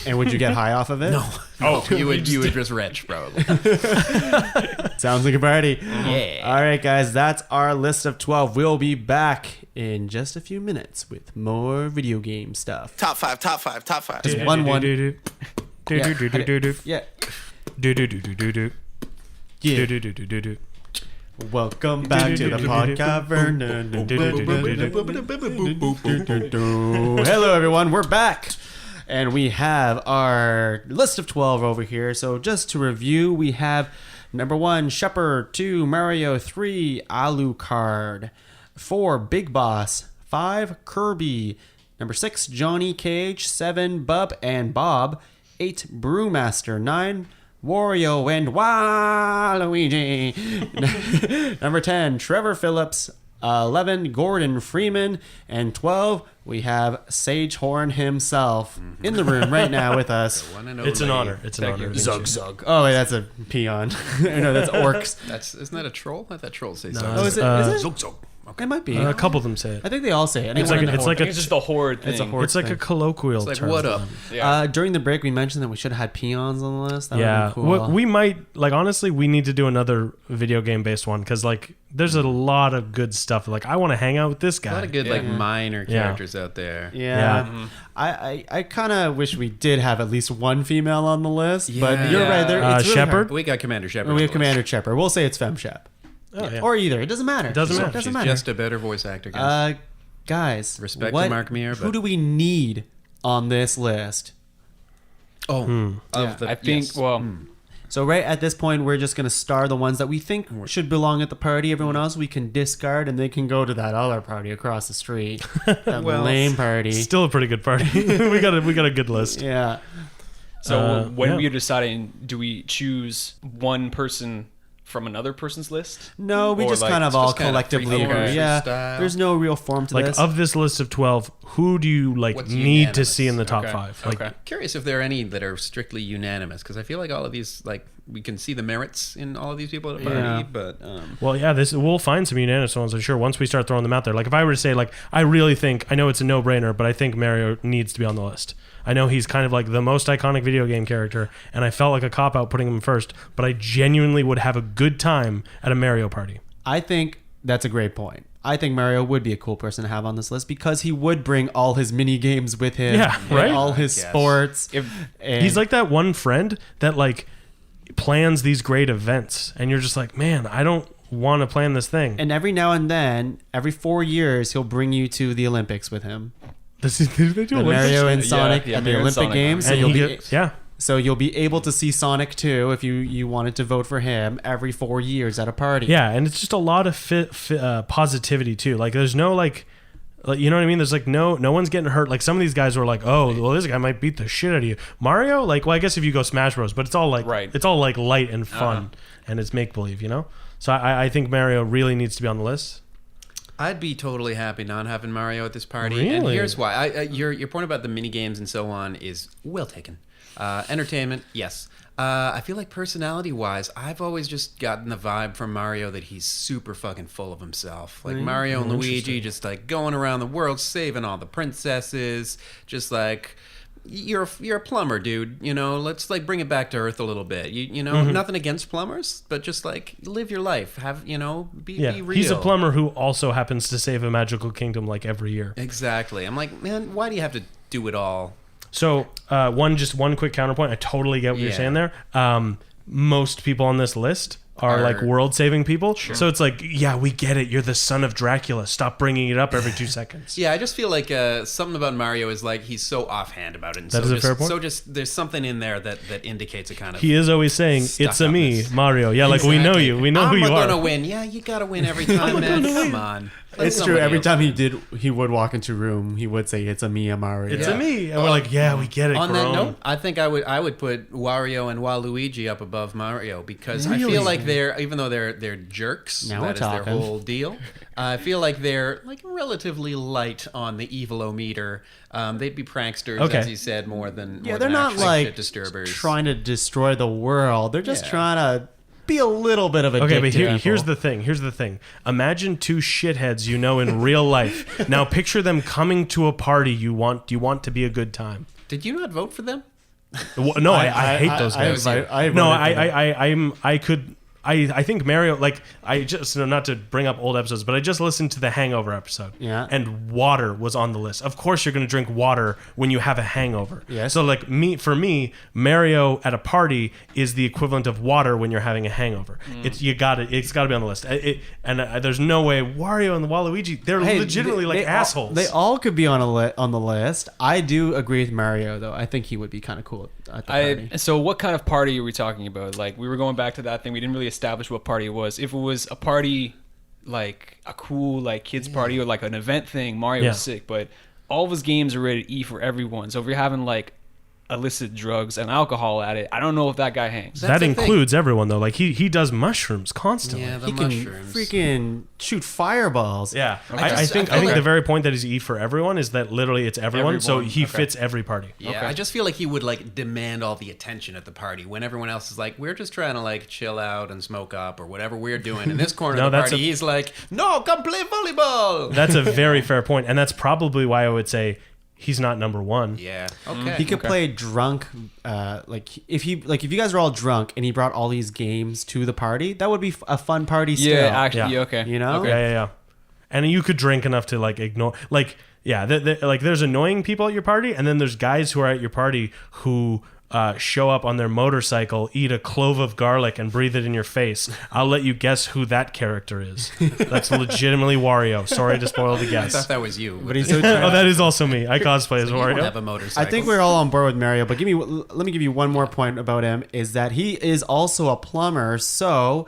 And would you get high off of it? Oh, you would just retch, probably. Sounds like a party. Yeah. All right, guys, that's our list of 12. We'll be back in just a few minutes with more video game stuff. Top five. Just one. Yeah. Welcome back to the Podcast Cavern. Hello, everyone. We're back. And we have our list of 12 over here. So just to review, we have number 1, Shepard. 2, Mario. 3, Alucard. 4, Big Boss. 5, Kirby. Number 6, Johnny Cage. 7, Bub and Bob. 8, Brewmaster. 9, Wario and Waluigi. Number 10, Trevor Phillips. 11, Gordon Freeman. And 12, we have Sage Horn himself in the room right now with us. It's an honor. It's an honor. Zug. Oh, wait, that's a peon. No, that's orcs. Isn't that a troll? I thought trolls say No, so. Oh, is it? Zug, zug. It might be. A couple of them say it. I think they all say it. It's like It's just the horde thing. It's a horde. It's like a colloquial It's like, term. what up? Yeah. During the break, we mentioned that we should have had peons on the list. That Yeah, would be cool. we might honestly. We need to do another video game based one because there's a lot of good stuff. I want to hang out with this guy. A lot of good minor characters out there. Yeah. I kind of wish we did have at least one female on the list, but Yeah. you're right. It's really Shepard? hard. We got Commander Shepard. We have Commander Shepard. We'll say it's FemShep. Oh, yeah. Or either. It doesn't matter. Doesn't matter. Doesn't She's matter. just a better voice actor, guys. Guys, Respect to Mark Meer, who but- do we need on this list? I I think, So right at this point, we're just going to star the ones that we think should belong at the party. Everyone else we can discard, and they can go to that other party across the street. That lame party. Still a pretty good party. we got a good list. Yeah. So when yeah. we are deciding, do we choose one person from another person's list? No, we Or, just like, kind of it's all just kind of collectively agree. free-form Yeah. style. There's no real form to this. Of this list of 12, who do you What's need to unanimous? see in the top Okay. 5? Okay. Curious if there are any that are strictly unanimous, because I feel like all of these, we can see the merits in all of these people at a party, Yeah. but Well, yeah, we'll find some unanimous ones, I'm sure, once we start throwing them out there. If I were to say, I really think, I know it's a no-brainer, but I think Mario needs to be on the list. I know he's kind of the most iconic video game character, and I felt like a cop-out putting him first, but I genuinely would have a good time at a Mario party. I think that's a great point. I think Mario would be a cool person to have on this list because he would bring all his mini games with him. Yeah, and right? all his Yes. sports. If- and He's like that one friend that, plans these great events, and you're just like, man, I don't want to plan this thing. And every now and then, every 4 years, he'll bring you to the Olympics with him. They do The Mario and Sonic yeah, at the Mario and Olympic Sonic. Games. So and you'll be yeah. so you'll be able to see Sonic too if you wanted to vote for him every 4 years at a party. Yeah, and it's just a lot of positivity too. There's no you know what I mean? There's no one's getting hurt. Some of these guys were oh, well, this guy might beat the shit out of you. Mario, well, I guess if you go Smash Bros, but it's all Right. it's all light and fun, and it's make believe, you know. So I think Mario really needs to be on the list. I'd be totally happy not having Mario at this party. Really? And here's why. Your point about the mini games and so on is well taken. Entertainment, yes. I feel like personality-wise, I've always just gotten the vibe from Mario that he's super fucking full of himself. Mario and Luigi just going around the world, saving all the princesses, just you're a plumber, dude. Let's bring it back to earth a little bit. You know, nothing against plumbers, but just live your life. Have be real. He's a plumber who also happens to save a magical kingdom every year. Exactly. I'm man, why do you have to do it all? So one quick counterpoint. I totally get what you're Yeah. saying there. Most people on this list are world-saving people. Sure. So it's yeah, we get it. You're the son of Dracula. Stop bringing it up every 2 seconds. Yeah, I just feel like something about Mario is he's so offhand about it. And That is a fair point. So there's something in there that indicates a kind of. He is always saying, "It's a me, stuck-upness. Mario." Yeah, we know you. We know who you I'm are. gonna win. Yeah, you gotta win every time, man. Come on. Let It's true. somebody Every else time win. he would walk into a room, he would say, "It's a me, Mario." It's Yeah. a me, and we're yeah, we get it. On that Grom. note, I think I would put Wario and Waluigi up above Mario because I Really? feel like even though they're jerks, Now that we're is their talking. whole deal. I feel like they're relatively light on the evil-o-meter. They'd be pranksters, Okay. as you said, more than Yeah, more they're than not actually shit disturbers. trying to destroy the world. They're just Yeah. trying to be a little bit of a Okay, dick but to people. here's the thing. Here's the thing. Imagine two shitheads you know in real life. Now picture them coming to a party you want to be a good time. Did you not vote for them? No, I hate those guys. I think Mario, like, I just, not to bring up old episodes, but I just listened to the Hangover episode. Yeah. And water was on the list. Of course you're going to drink water when you have a hangover. Yes. So, like, for me, Mario at a party is the equivalent of water when you're having a hangover. It's got to be on the list. There's no way Wario and the Waluigi, they're legitimately assholes. They all could be on the list. I do agree with Mario, though. I think he would be kind of cool at the party. So what kind of party are we talking about? Like, we were going back to that thing. We didn't really establish what party it was. If it was a party, like a cool like kids party or like an event thing, Mario was sick. But all of his games are rated E for everyone. So if you're having like illicit drugs and alcohol at it, I don't know if that guy hangs. That includes everyone, though. Like, he does mushrooms constantly. Yeah, the He mushrooms. can freaking shoot fireballs. Yeah, I I think the very point that he's E for everyone is that literally it's everyone. So he fits every party. Yeah, I just feel like he would like demand all the attention at the party when everyone else is like, we're just trying to like chill out and smoke up or whatever we're doing. In this corner of the party, he's like, no, come play volleyball. That's a very fair point, and that's probably why I would say he's not number one. Yeah. Okay. He could play drunk. If you guys are all drunk and he brought all these games to the party, that would be a fun party. Still. Yeah, actually, Yeah. okay. You know? Okay. Yeah. And you could drink enough to like ignore, like, yeah, like there's annoying people at your party, and then there's guys who are at your party who show up on their motorcycle, eat a clove of garlic, and breathe it in your face. I'll let you guess who that character is. That's legitimately Wario. Sorry to spoil the I guess. thought that was you. But he's so Oh, that is also me. I cosplay as You don't Wario. have a motorcycle. I think we're all on board with Mario, but let me give you one more point about him, is that he is also a plumber, so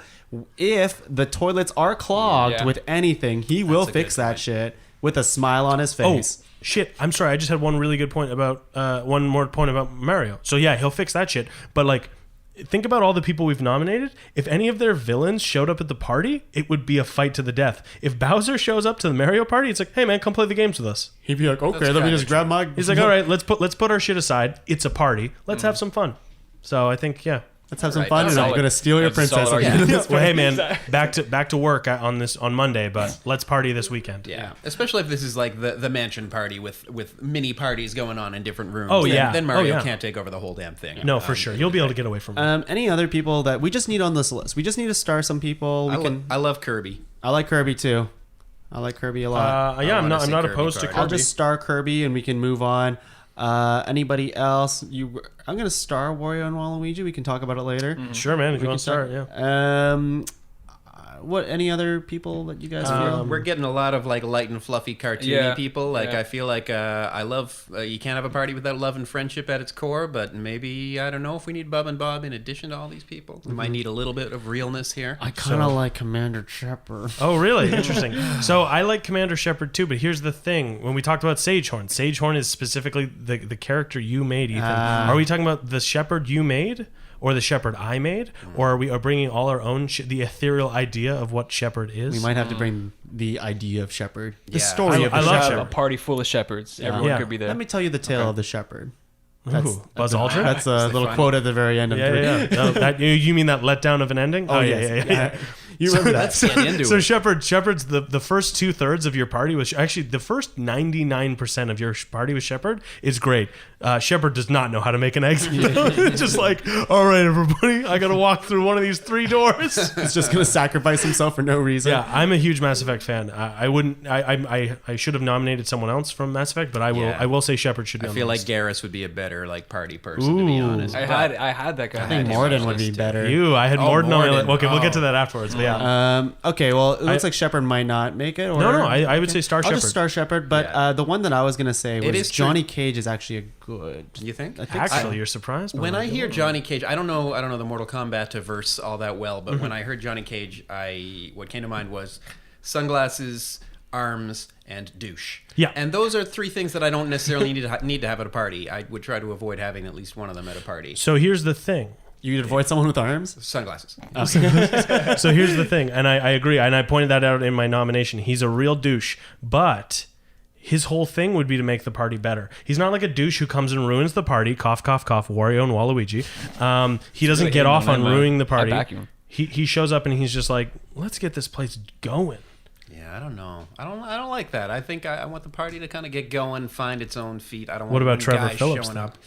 if the toilets are clogged with anything, he will fix that shit with a smile on his face. Oh, shit. I'm sorry. I just had one really good point about one more point about Mario. So yeah, he'll fix that shit. But like, think about all the people we've nominated. If any of their villains showed up at the party, it would be a fight to the death. If Bowser shows up to the Mario party, it's like, hey man, come play the games with us. He'd be like, okay, That's let me kinda just grab my... He's like, all right, let's put our shit aside. It's a party. Let's have some fun. So I think, yeah. Let's have some Right, fun, that's and I'm solid. going to steal your That's a princess solid again. argument. Well, hey man, back to work on Monday, but let's party this weekend. Yeah, especially if this is like the mansion party with mini parties going on in different rooms. Oh, then, yeah. Then Mario Oh, yeah. can't take over the whole damn thing. No, for sure. You'll be able to get away from it. Any other people that we just need on this list? We just need to star some people. I love Kirby. I like Kirby too. I like Kirby a lot. Yeah, I'm wanna not see Kirby opposed to party. Kirby. I'll just star Kirby and we can move on. Anybody else? I'm gonna star Wario and Waluigi. We can talk about it later. Sure, man. If you want to start, yeah. What? Any other people that you guys feel? We're getting a lot of like light and fluffy cartoony Yeah. people. Like Yeah. I feel like I love. You can't have a party without love and friendship at its core. But maybe I don't know if we need Bub and Bob in addition to all these people. We might need a little bit of realness here. I kind of like Commander Shepard. Oh, really? Interesting. So I like Commander Shepard too, but here's the thing. When we talked about Sagehorn is specifically the character you made, Ethan. Are we talking about the Shepard you made? Or the Shepherd I made, or are we bringing all our own the ethereal idea of what Shepherd is? We might have to bring the idea of Shepard, the Yeah. story of the I love Shepherd. A party full of shepherds. Everyone Yeah. could be there. Let me tell you the tale of the Shepherd. Ooh, Buzz Aldrin. That's a little funny. quote at the very end of Yeah. No, that, you mean that letdown of an ending? Oh, yeah. yes. You remember that? Let's get into So it. Shepherd's the first 2/3 of your party was actually the first 99% of your party with Shepherd is great. Shepherd does not know how to make an exit. It's just like, all right, everybody, I got to walk through one of these 3 doors. He's just gonna sacrifice himself for no reason. Yeah, I'm a huge Mass Effect fan. I should have nominated someone else from Mass Effect, but I will. Yeah. I will say Shepherd should be. I on feel the like list. Garrus would be a better like party person to be Ooh. honest. I But had that guy. I think him Morden on would the be list, better. I had Morden on my Morden. list. Okay, we'll get to Oh. that afterwards. But yeah. Okay, well, it looks like Shepard might not make it. Or, No, I would say Star I'll Shepherd. just star Shepard, but Yeah. the one that I was gonna say was is true. Johnny Cage is actually a good. You think? I think Actually, so. you're surprised. by When my I hear opinion. Johnny Cage, I don't know the Mortal Kombat verse all that well, but when I heard Johnny Cage, what came to mind was sunglasses, arms, and douche. Yeah. And those are 3 things that I don't necessarily need to have at a party. I would try to avoid having at least one of them at a party. So here's the thing. You'd avoid someone with arms. Sunglasses. So here's the thing, and I agree, and I pointed that out in my nomination. He's a real douche, but his whole thing would be to make the party better. He's not like a douche who comes and ruins the party. Cough, cough, cough. Wario and Waluigi. He doesn't get off on ruining the party. I back you. he shows up and he's just like, let's get this place going. Yeah, I don't know. I don't like that. I think I want the party to kind of get going, find its own feet. I don't. What want about one Trevor guy Phillips, showing then? up.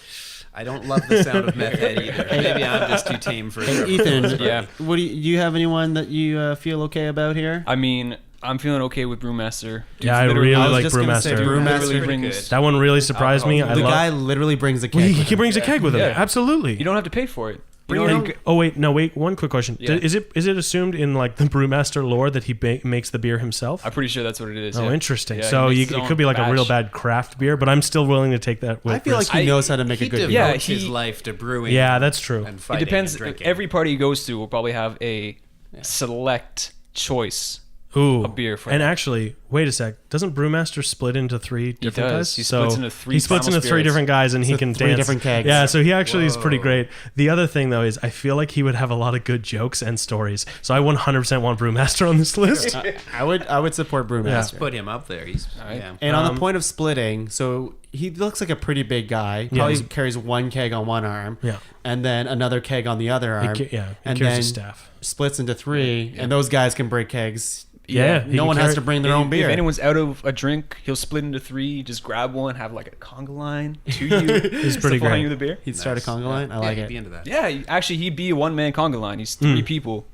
I don't love the sound of meth head either. Maybe I'm just too tame for Trevor Ethan, Phillips. Yeah. what do you have anyone that you feel okay about here? I mean, I'm feeling okay with Brewmaster. Yeah, I literally- really I was like just gonna say Brewmaster. Brewmaster. literally Pretty brings. good. That one really surprised me. I The love. guy literally brings a Well, keg. he with him. brings a keg with him. Yeah. Absolutely. You don't have to pay for it. Bring You your know, own- Oh wait, one quick question. Yeah. Is it assumed in like the Brewmaster lore that he makes the beer himself? I'm pretty sure that's what it is. Oh, yeah. interesting. Yeah, So he you, makes his it own could be like a real batch. bad craft beer, but I'm still willing to take that with I feel like risk. he knows how to make a good devotes beer. Yeah, his he- life to brewing. Yeah, that's true. And It fighting depends. And drinking. Every party he goes to will probably have a select choice. Ooh, a beer for and him. actually, wait a sec. Doesn't Brewmaster split into 3 different does. guys? He splits into 3 He splits primal into 3 spirits. different guys, and he So can 3 dance. different kegs. Yeah, so he actually is pretty Whoa. great. The other thing though is I feel like he would have a lot of good jokes and stories. So I 100% want Brewmaster on this list. I would support Brewmaster. Put him up there. He's Alright. yeah. And on the point of splitting, so he looks like a pretty big guy. Probably Yeah. carries one keg on one arm, Yeah. and then another keg on the other arm. He and carries then his staff. splits into 3, and those guys can break kegs. Yeah, he no can one has carry- to bring their own beer. If anyone's out of a drink, he'll split into 3, just grab one, have like a conga line to you. He's pretty supplying great. you the beer. He'd start a conga line. I like He'd it. be into that. Yeah, actually, he'd be a one-man conga line. He's 3 people,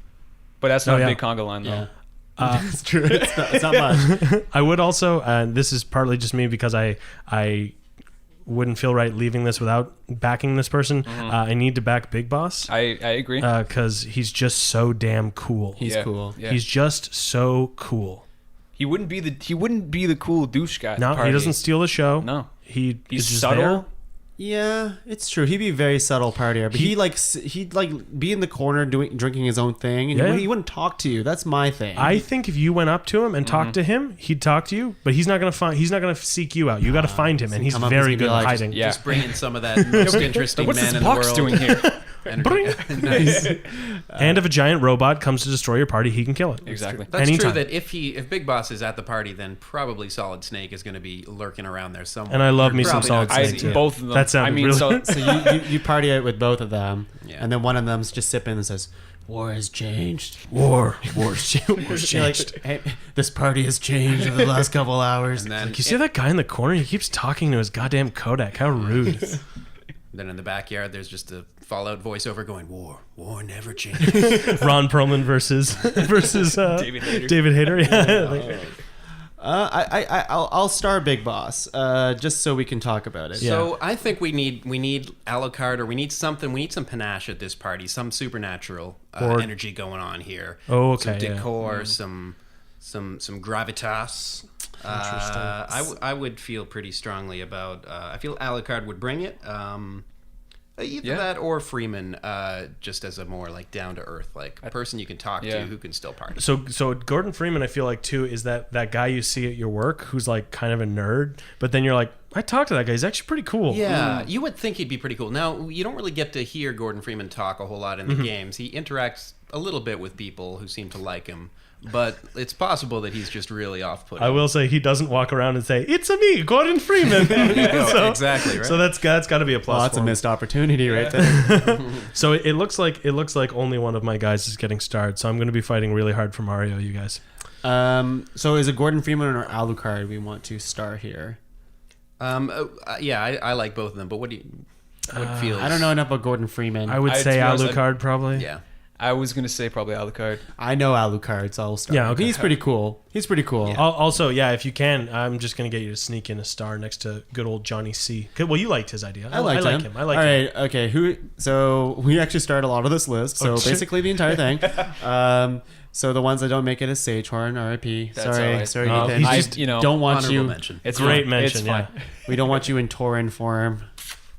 but that's not Oh, yeah. a big conga line though. Yeah, it's true. It's not much. I would also, and this is partly just me because I wouldn't feel right leaving this without backing this person. I need to back Big Boss I agree. because he's just so damn cool. He's Yeah. cool. Yeah. He's just so cool. He wouldn't be the cool douche guy. at the No, he party. doesn't steal the show. No, He he's is just subtle. there. Yeah, it's true. He'd be a very subtle partier, but he'd like be in the corner drinking his own thing, and Yeah. he wouldn't talk to you. That's my thing. I think if you went up to him and talked to him, he'd talk to you, but he's not gonna seek you out. You got to find him, and he's come up, very he's gonna good be at like, hiding. Yeah. Just bring in some of that most interesting What's man this in the box world. doing here? Energy. Nice. And if a giant robot comes to destroy your party, he can kill it. Exactly. That's Anytime. true. That if Big Boss is at the party, then probably Solid Snake is going to be lurking around there somewhere. And I love You're me some probably Solid not gonna Snake, see too. him. Both of them. That sounded I mean, really- so so you party out with both of them, Yeah. and then one of them's just sipping and says, "War has changed." War's War's changed. like, hey, this party has changed over the last couple hours. And then, You see that guy in the corner? He keeps talking to his goddamn Kodak. How rude. then in the backyard, there's just a Fallout voiceover going, "War never changes." Ron Perlman versus David Hayter. David Hayter. Yeah. I'll star Big Boss, just so we can talk about it. Yeah. So I think we need Alucard, or we need some panache at this party, some supernatural Or- energy going on here. Oh, okay, Some yeah. decor, some gravitas. I would feel pretty strongly about. I feel Alucard would bring it. Either Yeah. that or Freeman, just as a more like down to earth like person you can talk Yeah. to who can still party. So Gordon Freeman, I feel like too, is that guy you see at your work who's like kind of a nerd, but then you're like, I talked to that guy. He's actually pretty cool. Yeah, you would think he'd be pretty cool. Now, you don't really get to hear Gordon Freeman talk a whole lot in the games. He interacts a little bit with people who seem to like him, but it's possible that he's just really off-putting. I will say he doesn't walk around and say, "It's a me, Gordon Freeman." So- exactly, right? So that's got to be a plus. Well, that's for a him. missed opportunity right there. So it looks like only one of my guys is getting starred. So I'm going to be fighting really hard for Mario, you guys. So is it Gordon Freeman or Alucard we want to star here? Yeah, I like both of them, but what feels... I don't know enough about Gordon Freeman. I would to say be honest, Alucard probably. Yeah. I was gonna say probably Alucard. I know Alucard, so I'll start. Yeah, okay. He's pretty cool. Also, yeah, if you can, I'm just going to get you to sneak in a star next to good old Johnny C. Well, you liked his idea. I like him. I like All him. right, okay. So we actually started a lot of this list. So Oh, shit. basically the entire thing. So the ones that don't make it is Sagehorn, R.I.P. That's all right. Sorry, Oh, Ethan. he's I just, don't want Honorable you. mention. It's Great fine. mention, It's yeah. fine. We don't want you in Tauren form.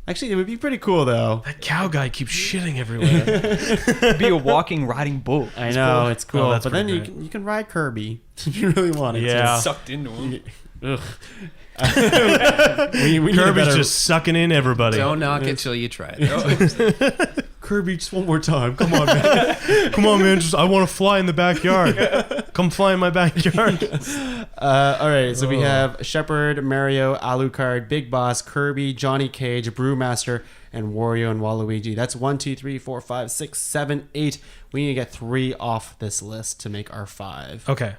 Actually, it would be pretty cool though. That cow guy keeps shitting everywhere. Be a walking, riding bull. I know it's cool, Oh, that's but then pretty you can ride Kirby if you really wanted Yeah. Sucked into him. to. Ugh. we need a Kirby's better- just sucking in everybody. Don't knock it till you try it. Kirby just one more time. Come on, man. Come on, man. I want to fly in the backyard. Come fly in my backyard. All right, so we have Shepard, Mario, Alucard, Big Boss, Kirby, Johnny Cage, Brewmaster, and Wario and Waluigi. That's 1, 2, 3, 4, 5, 6, 7, 8. We need to get 3 off this list to make our 5. Okay.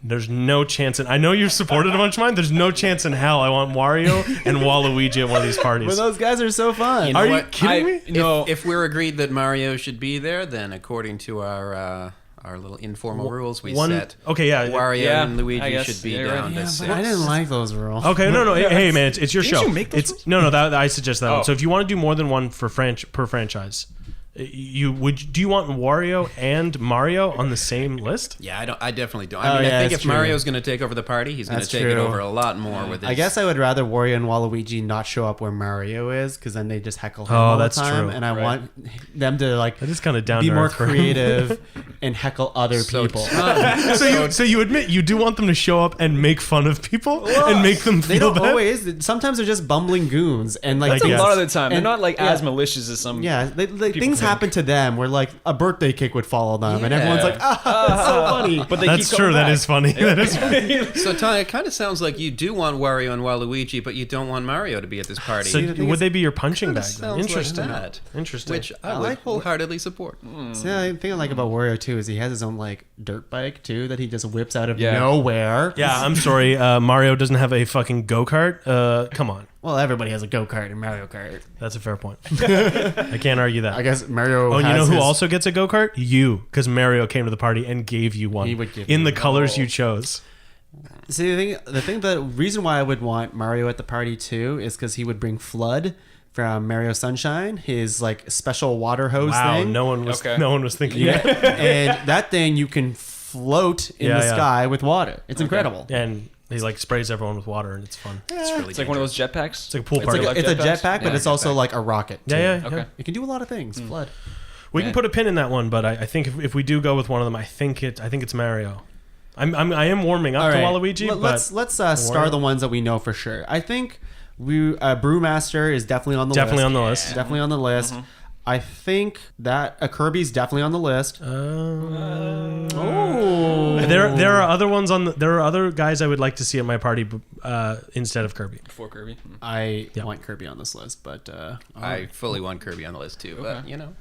There's no chance I know you've supported a bunch of mine. There's no chance in hell I want Wario and Waluigi at one of these parties. But those guys are so fun. You know Are you what? kidding me? No. If we're agreed that Mario should be there, then according to our little informal rules we set, Okay, yeah. Wario Yeah, and I Luigi guess, should be yeah, down right. to But 6. I didn't like those rules. Okay, no. Hey, man, it's your Didn't show. you make those It's no, that I suggest that one. Oh. So if you want to do more than one per franchise, do you want Wario and Mario on the same list? Yeah, I definitely don't. Oh, I yeah, think that's if true. Mario's going to take over the party, he's going to That's take it true. over a lot more with his... I guess I would rather Wario and Waluigi not show up where Mario is, because then they just heckle him Oh, all that's the time. true. And I Right. want them to like That is kind of down be to more earth for him. creative and heckle other So people. So you admit you do want them to show up and make fun of people and make them They feel don't bad? always. Sometimes they're just bumbling goons, and like That's Yes. a lot of the time. They're And- not like yeah. as malicious as some. yeah, things think. happen to them where like a birthday cake would follow them, and everyone's Yeah. like, that's so funny. But they That's keep true. coming That back. is funny. That is funny. So, Ty, it kind of sounds like you do want Wario and Waluigi, but you don't want Mario to be at this party. So the thing would is- they be your punching Kinda bag? Then? sounds like Interesting. that. Interesting. Which I would like- wholeheartedly support. See, the thing I like about Wario too is he has his own like dirt bike too that he just whips out of Yeah. nowhere. Yeah, I'm sorry. Mario doesn't have a fucking go-kart. Come on. Well, everybody has a go kart in Mario Kart. That's a fair point. I can't argue that. I guess Mario. Oh, and you has know who his- also gets a go-kart? You, because Mario came to the party and gave you one He would give in you the one. colors you chose. See, the reason why I would want Mario at the party too is because he would bring Flood from Mario Sunshine, his like special water hose Wow, thing. no one was thinking Yeah, that. and that thing you can float in Yeah, the yeah. sky with water. It's incredible. And he like sprays everyone with water, and it's fun. It's really It's like one of those jetpacks. It's like a pool It's party. like It's a jetpacks? jetpack, but Yeah, it's also jetpack. like a rocket. Too. yeah. Okay. It can do a lot of things. Flood. We can put a pin in that one, but I think if we do go with one of them, I think it's Mario. I am warming up All to right. Waluigi, Let's star the ones that we know for sure. I think Brewmaster is definitely on the definitely list. on the list. Definitely on the list. I think that Kirby's definitely on the list. Oh, There are other ones there are other guys I would like to see at my party instead of Kirby. Before Kirby. I want Kirby on this list, but I fully want Kirby on the list too, but you know,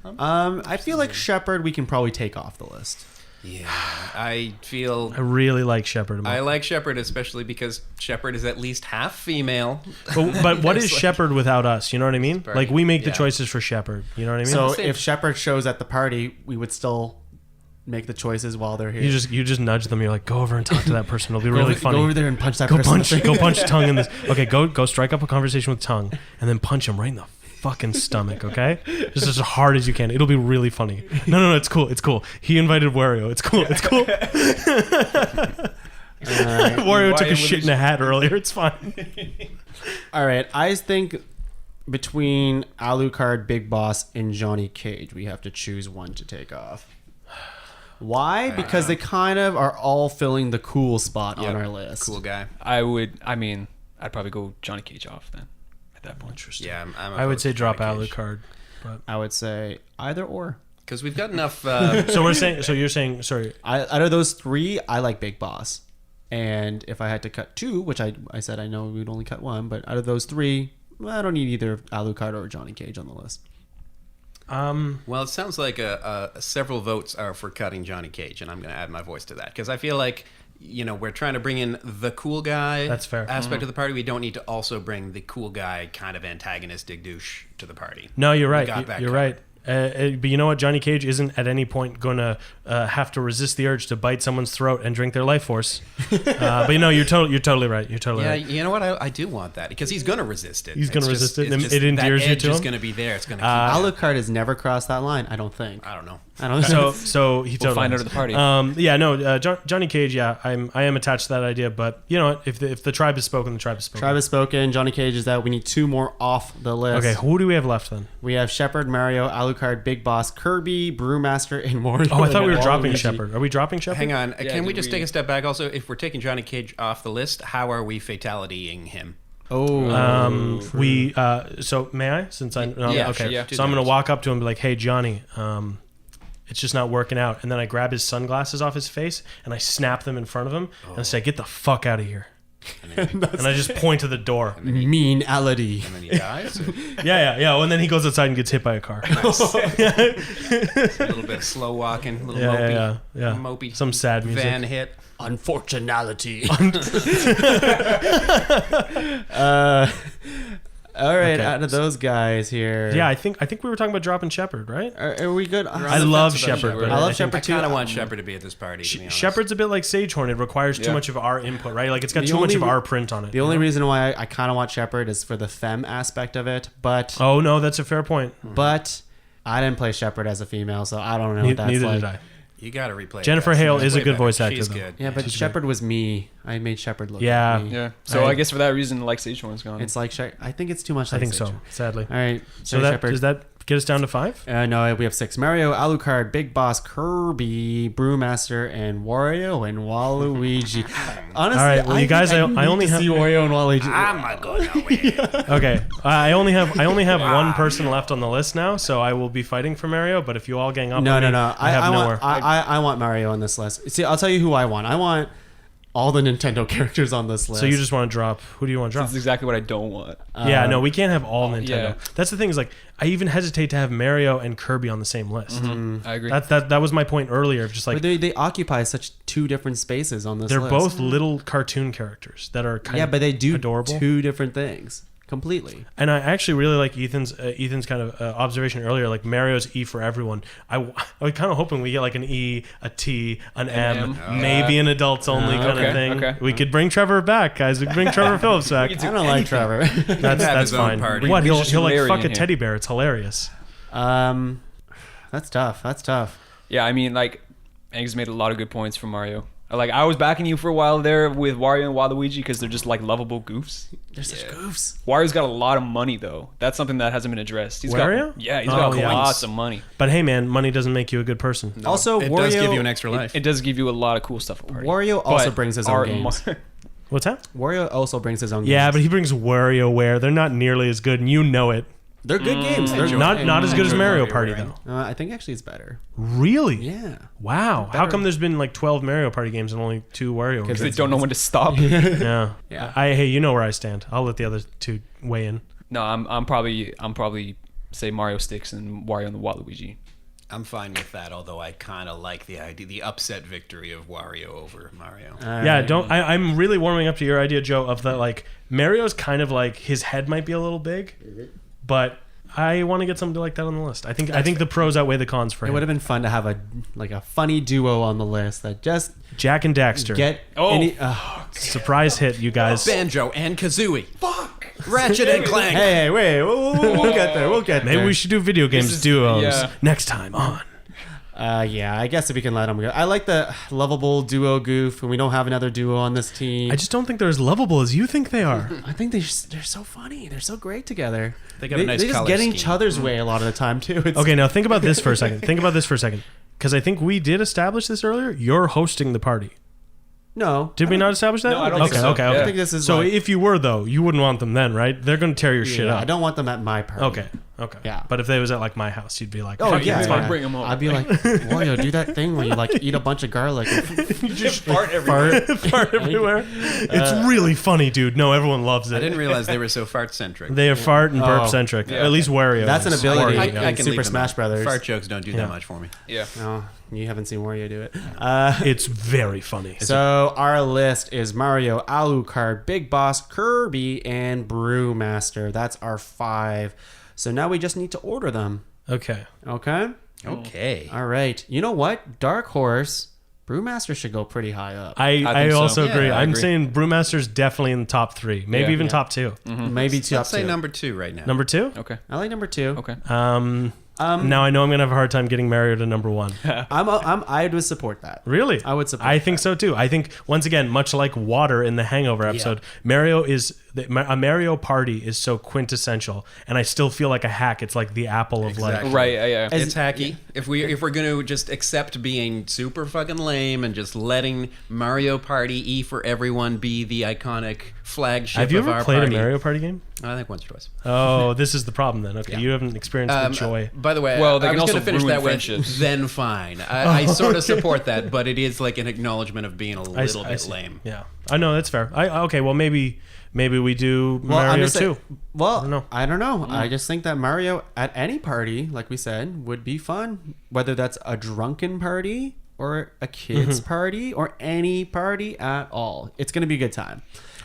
I feel like Shepard we can probably take off the list. yeah, I feel I really like Shepard. I like Shepard especially because Shepard is at least half female. But what is It's like- Shepard without us? You know what I mean? Party. Like we make the Yeah. choices for Shepard. You know what I mean? So Same. if Shepard shows at the party, we would still make the choices while they're here. you just nudge them. You're like, go over and talk to that person. It'll be really funny. Go over there and punch that Go person. punch Tongue in this. Okay, go strike up a conversation with Tongue, and then punch him right in the fucking stomach. Okay, just as hard as you can. It'll be really funny. No, it's cool. It's cool. He invited Wario. It's cool. It's cool. Wario took a shit in a hat earlier. It's fine. All right, I think between Alucard, Big Boss, and Johnny Cage, we have to choose one to take off. Why? Because they kind of are all filling the cool spot on our list. Cool guy. I'd probably go Johnny Cage off then. At that point. Interesting. Yeah, I'm I would opposed say to drop Johnny Cage. Alucard. I would say either or. Because we've got enough. So we're saying. So you're saying. Sorry. Out of those three, I like Big Boss. And if I had to cut two, which I said I know we'd only cut one, but out of those three, I don't need either Alucard or Johnny Cage on the list. Well, it sounds like several votes are for cutting Johnny Cage, and I'm going to add my voice to that because I feel like we're trying to bring in the cool guy. That's fair. Aspect of the party. We don't need to also bring the cool guy kind of antagonistic douche to the party. No, you're We right. got that You're covered. right. But you know what? Johnny Cage isn't at any point going to have to resist the urge to bite someone's throat and drink their life force. But you're totally right. You're totally Yeah, right. you know what? I do want that because he's going to resist it. He's gonna It's resist it, it's and just it endears that you edge to is him? going to be there. It's going to keep. Alucard has never crossed that line, I don't think. I don't know. I don't So he totally We'll find out is. at the party. Johnny Cage. Yeah, I am attached to that idea. But you know what? If the tribe has spoken, the tribe has spoken. Tribe has spoken. Johnny Cage is out. We need two more off the list. Okay, who do we have left then? We have Shepard, Mario, Alucard, Big Boss, Kirby, Brewmaster, and Mario. Oh, I thought we were dropping Waluigi. Shepard. Are we dropping Shepard? Hang on. Yeah, Can we did just we- take a step back? Also, if we're taking Johnny Cage off the list, how are we fatalitying him? Oh, So may I? Since I Yeah, okay. sure. So I'm gonna walk up to him and be like, "Hey, Johnny, It's just not working out. And then I grab his sunglasses off his face and I snap them in front of him and I say, "Get the fuck out of here." And I just point to the door. Meanality. And then he dies. Yeah. And then he goes outside and gets hit by a car. A little bit of slow walking, a little mopey. Yeah. Mopey. Some sad music. Van hit. Unfortunality. All right, Okay. out of those guys here. Yeah, I think we were talking about dropping Shepard, right? Are we good? I love Shepard. I love Shepard I too. kind of want Shepard to be at this party. To be honest. Shepard's a bit like Sagehorn. It requires too much of our input, right? Like it's got The too much only of re- our print on it. The only reason why I kind of want Shepard is for the femme aspect of it, but Oh no, that's a fair point. I didn't play Shepard as a female, so I don't know what that's Neither like. did I. You got to replay. Jennifer that. Hale She's is a way good better. voice actor, She's though. good. Yeah, but Shepard was me. I made Shepard look Yeah. like me. Yeah. So I- I guess for that reason, like Sagehorn's gone. It's like I think it's too much. I Like think so. Sage. Sadly. All right, So sorry, that Shepard. does that get us down to 5? No, we have 6. Mario, Alucard, Big Boss, Kirby, Brewmaster, and Wario and Waluigi. Honestly, All right, well, you guys, I only have- see Wario and Waluigi. I'm not going nowhere. Okay. I only have one person left on the list now, so I will be fighting for Mario. But if you all gang up, No. on me, I have nowhere. I want Mario on this list. See, I'll tell you who I want. I want all the Nintendo characters on this list. So you just want to drop? Who do you want to drop? That's exactly what I don't want. Yeah, no, we can't have all Nintendo. yeah. That's the thing is like I even hesitate to have Mario and Kirby on the same list. I agree. That was my point earlier. Of just like But they occupy such two different spaces on this they're list. both little cartoon characters that are kind Yeah, of but they do adorable. two different things completely. And I actually really like Ethan's kind of observation earlier. Like Mario's E for everyone. I was kind of hoping we get like an E, a T, an M, maybe an adults only kind okay, of thing. okay. We could bring Trevor back, guys. We could bring Trevor Phillips back. I don't like Trevor. That's his own fine. party. What He's he'll just like Larry fuck in a here. teddy bear. It's hilarious. That's tough. That's tough. Yeah, I mean, like, Angus made a lot of good points for Mario. Like, I was backing you for a while there with Wario and Waluigi because they're just, like, lovable goofs. They're such goofs. Wario's got a lot of money, though. That's something that hasn't been addressed. He's Wario? Got, yeah, he's got yeah. lots of money. But hey, man, money doesn't make you a good person. Also, it Wario does give you an extra life. It does give you a lot of cool stuff at party. Wario also But brings his own our games. What's that? Wario also brings his own Yeah, games. but he brings WarioWare. They're not nearly as good, and you know it. They're good games. They're Not as good as enjoy Mario WarioWare. Party though. I think actually it's better. Really? Yeah. Wow. How come there's been like 12 Mario Party games and only 2 Wario Because games? they don't know when to stop. Yeah. Yeah. Hey, you know where I stand. I'll let the other 2 weigh in. No, I'm probably say Mario Sticks and Wario and the Waluigi. I'm fine with that, although I kind of like the idea, the upset victory of Wario over Mario. Yeah, I'm really warming up to your idea, Joe, of that like Mario's kind of like his head might be a little big, but I want to get somebody like that on the list. I think the pros outweigh the cons for It him. would have been fun to have a funny duo on the list that just Jack and Daxter. get any. Surprise hit, you guys. Banjo and Kazooie. Fuck. Ratchet and Clank. Hey, wait, we'll get there. We'll get there. Maybe we should do video games duos yeah. next time on. Yeah, I guess if we can let them go. I like the lovable duo goof, and we don't have another duo on this team. I just don't think they're as lovable as you think they are. I think they're so funny. They're so great together. They got a nice they just color get in scheme. each other's way a lot of the time too. It's, Okay, now think about this for a second. Because I think we did establish this earlier. You're hosting the party. No. Did we not establish that? No, I don't think okay, so. okay, Yeah. okay. I think this is So like- if you were though, you wouldn't want them then, right? They're going to tear your shit Yeah, up. I don't want them at my party. Okay. Yeah. But if they was at like my house, you'd be like, Oh "Fuck yeah, it's it's fine. fine." Bring 'em over. I'd be like, Wario, do that thing where you like eat a bunch of garlic. You just fart everywhere. Fart everywhere. It's really funny, dude. No, everyone loves it. I didn't realize they were so fart centric. They are fart and burp Oh. centric. Yeah. At least Wario. That's an is. ability. Wario, I- yeah. Super leave them Smash out. Brothers. Fart jokes don't do Yeah. that much for me. Yeah. No, you haven't seen Wario do it. It's very funny. So our list is Mario, Alucard, Big Boss, Kirby, and Brewmaster. That's our 5. So now we just need to order them. Okay. Okay? Okay. All right. You know what? Dark Horse, Brewmaster should go pretty high up. I think so. also Yeah, agree. I I'm agree. saying Brewmaster's definitely in the top 3, maybe Yeah. even Yeah. top 2. Maybe two Let's up say two. number 2 right now. Number 2. Okay. I like number 2. Okay. Now I know I'm gonna have a hard time getting Mario to number 1. I would support that. Really? I would support I think that. so too. I think once again, much like water in the Hangover episode, Mario is a Mario Party is so quintessential, and I still feel like a hack. It's like the Apple of Exactly. like. Right, yeah. It's hacky. If we're gonna just accept being super fucking lame and just letting Mario Party E for everyone be the iconic flagship Have you of ever our played party. a Mario Party game? I think once or twice. Oh, this is the problem then. Okay, Yeah. you haven't experienced the joy. By the way, Well, they I can was also going to finish ruin that with friendships. then fine. I sort of support that, but it is like an acknowledgement of being a little bit see. lame. Yeah, I know that's fair. Okay, well maybe we do Well, I'm Mario just saying- 2. Well, I don't know. I just think that Mario at any party, like we said, would be fun. Whether that's a drunken party or a kids party or any party at all, it's gonna be a good time.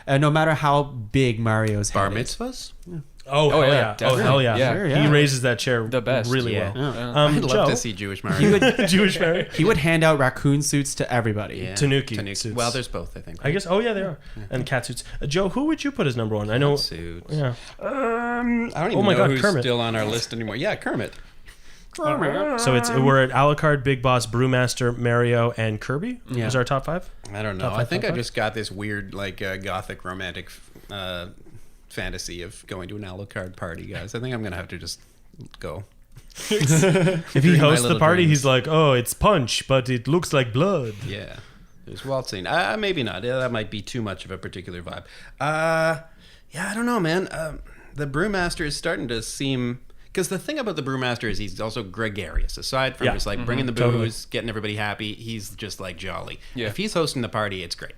And no matter how big Mario's Bar head is. mitzvahs? Oh, hell yeah, yeah! Oh definitely. hell yeah! Yeah. Sure, He yeah. raises that chair The best. really Yeah. well. I'd love Joe, to see Jewish Mario. He would Jewish Mario. he would hand out raccoon suits to everybody. Yeah. Tanuki suits. Well, there's both, I think. I guess. Oh yeah, they are. And cat suits. Joe, who would you put as number one? I know. Suits. Yeah. I don't even Oh my know God, who's Kermit. still on our list anymore. Yeah, Kermit. So we're at Alucard, Big Boss, Brewmaster, Mario, and Kirby. Yeah. Is our top 5? I don't know. Top I five, think top I five? just got this weird, like, gothic romantic fantasy of going to an Alucard party, guys. I think I'm going to have to just go. If he Dream my hosts the little party, dreams. he's like, "Oh, it's punch, but it looks like blood." Yeah. There's waltzing. Maybe not. Yeah, that might be too much of a particular vibe. Yeah, I don't know, man. The Brewmaster is starting to seem... Because the thing about the Brewmaster is he's also gregarious. Aside from Yeah. just, like, bringing the booze, Totally. getting everybody happy, he's just, like, jolly. Yeah. If he's hosting the party, it's great.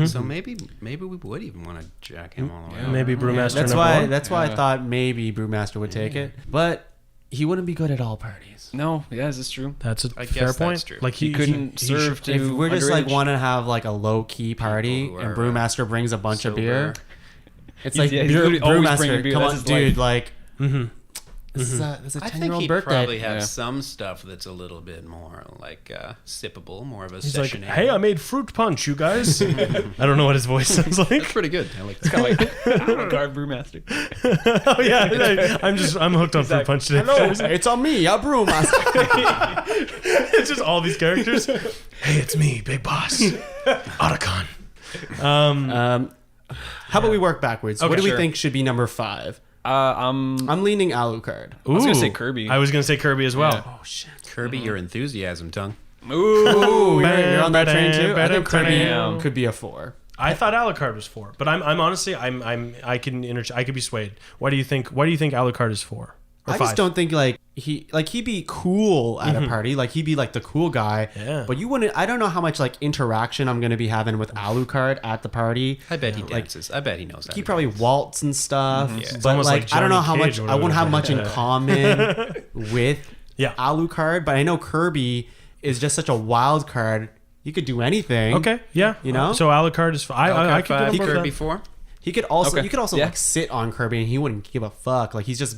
So maybe we would even want to jack him all the way up. Maybe Brewmaster That's number why. one. That's why I thought maybe Brewmaster would take it, but he wouldn't be good at all parties. No, yeah, is this true? That's a I fair guess point. that's true. Like He couldn't serve to If we're just like underage. want to have like a low key party who and are, Brewmaster brings a bunch of beer, sober. it's like Yeah, he's literally always bringing Brewmaster. beer. Come That's on, his dude! life. Like, this is a I 10-year-old think he'd birthday. probably have Yeah. some stuff that's a little bit more like sippable, more of a He's like, session. "Hey, I made fruit punch, you guys." I don't know what his voice sounds like. That's pretty good. I like It's kind of like Alucard Brewmaster. Oh yeah, I'm hooked on fruit punch today. Hello, it's on me, a Brewmaster. It's just all these characters. Hey, it's me, Big Boss, Otacon. How about we work backwards? Okay, what do we sure. think should be number 5? Mm-hmm. I'm leaning Alucard. I was gonna say Kirby. I was gonna say Kirby as well. Yeah. Oh shit! Kirby, your enthusiasm tongue. Ooh, you're on that train too. I think Ba-da-ba-da-ba-da. Kirby could be a 4. I thought Alucard was 4, but I'm honestly I could be swayed. Why do you think Alucard is 4? Or I 5? just don't think he'd be cool at a party. Like he'd be like the cool guy. Yeah. But you wouldn't. I don't know how much like interaction I'm gonna be having with Alucard at the party. I bet he dances. I bet he knows that. He probably waltz and stuff. It's But almost like, like I don't know Johnny how Cage much. or I won't have much in whatever. common with Yeah. Alucard. But I know Kirby is just such a wild card. You could do anything. Okay, yeah. You know? So Alucard is I could get on board with Kirby that. 4. He could also Okay. you could also Yeah. like sit on Kirby and he wouldn't give a fuck. Like he's just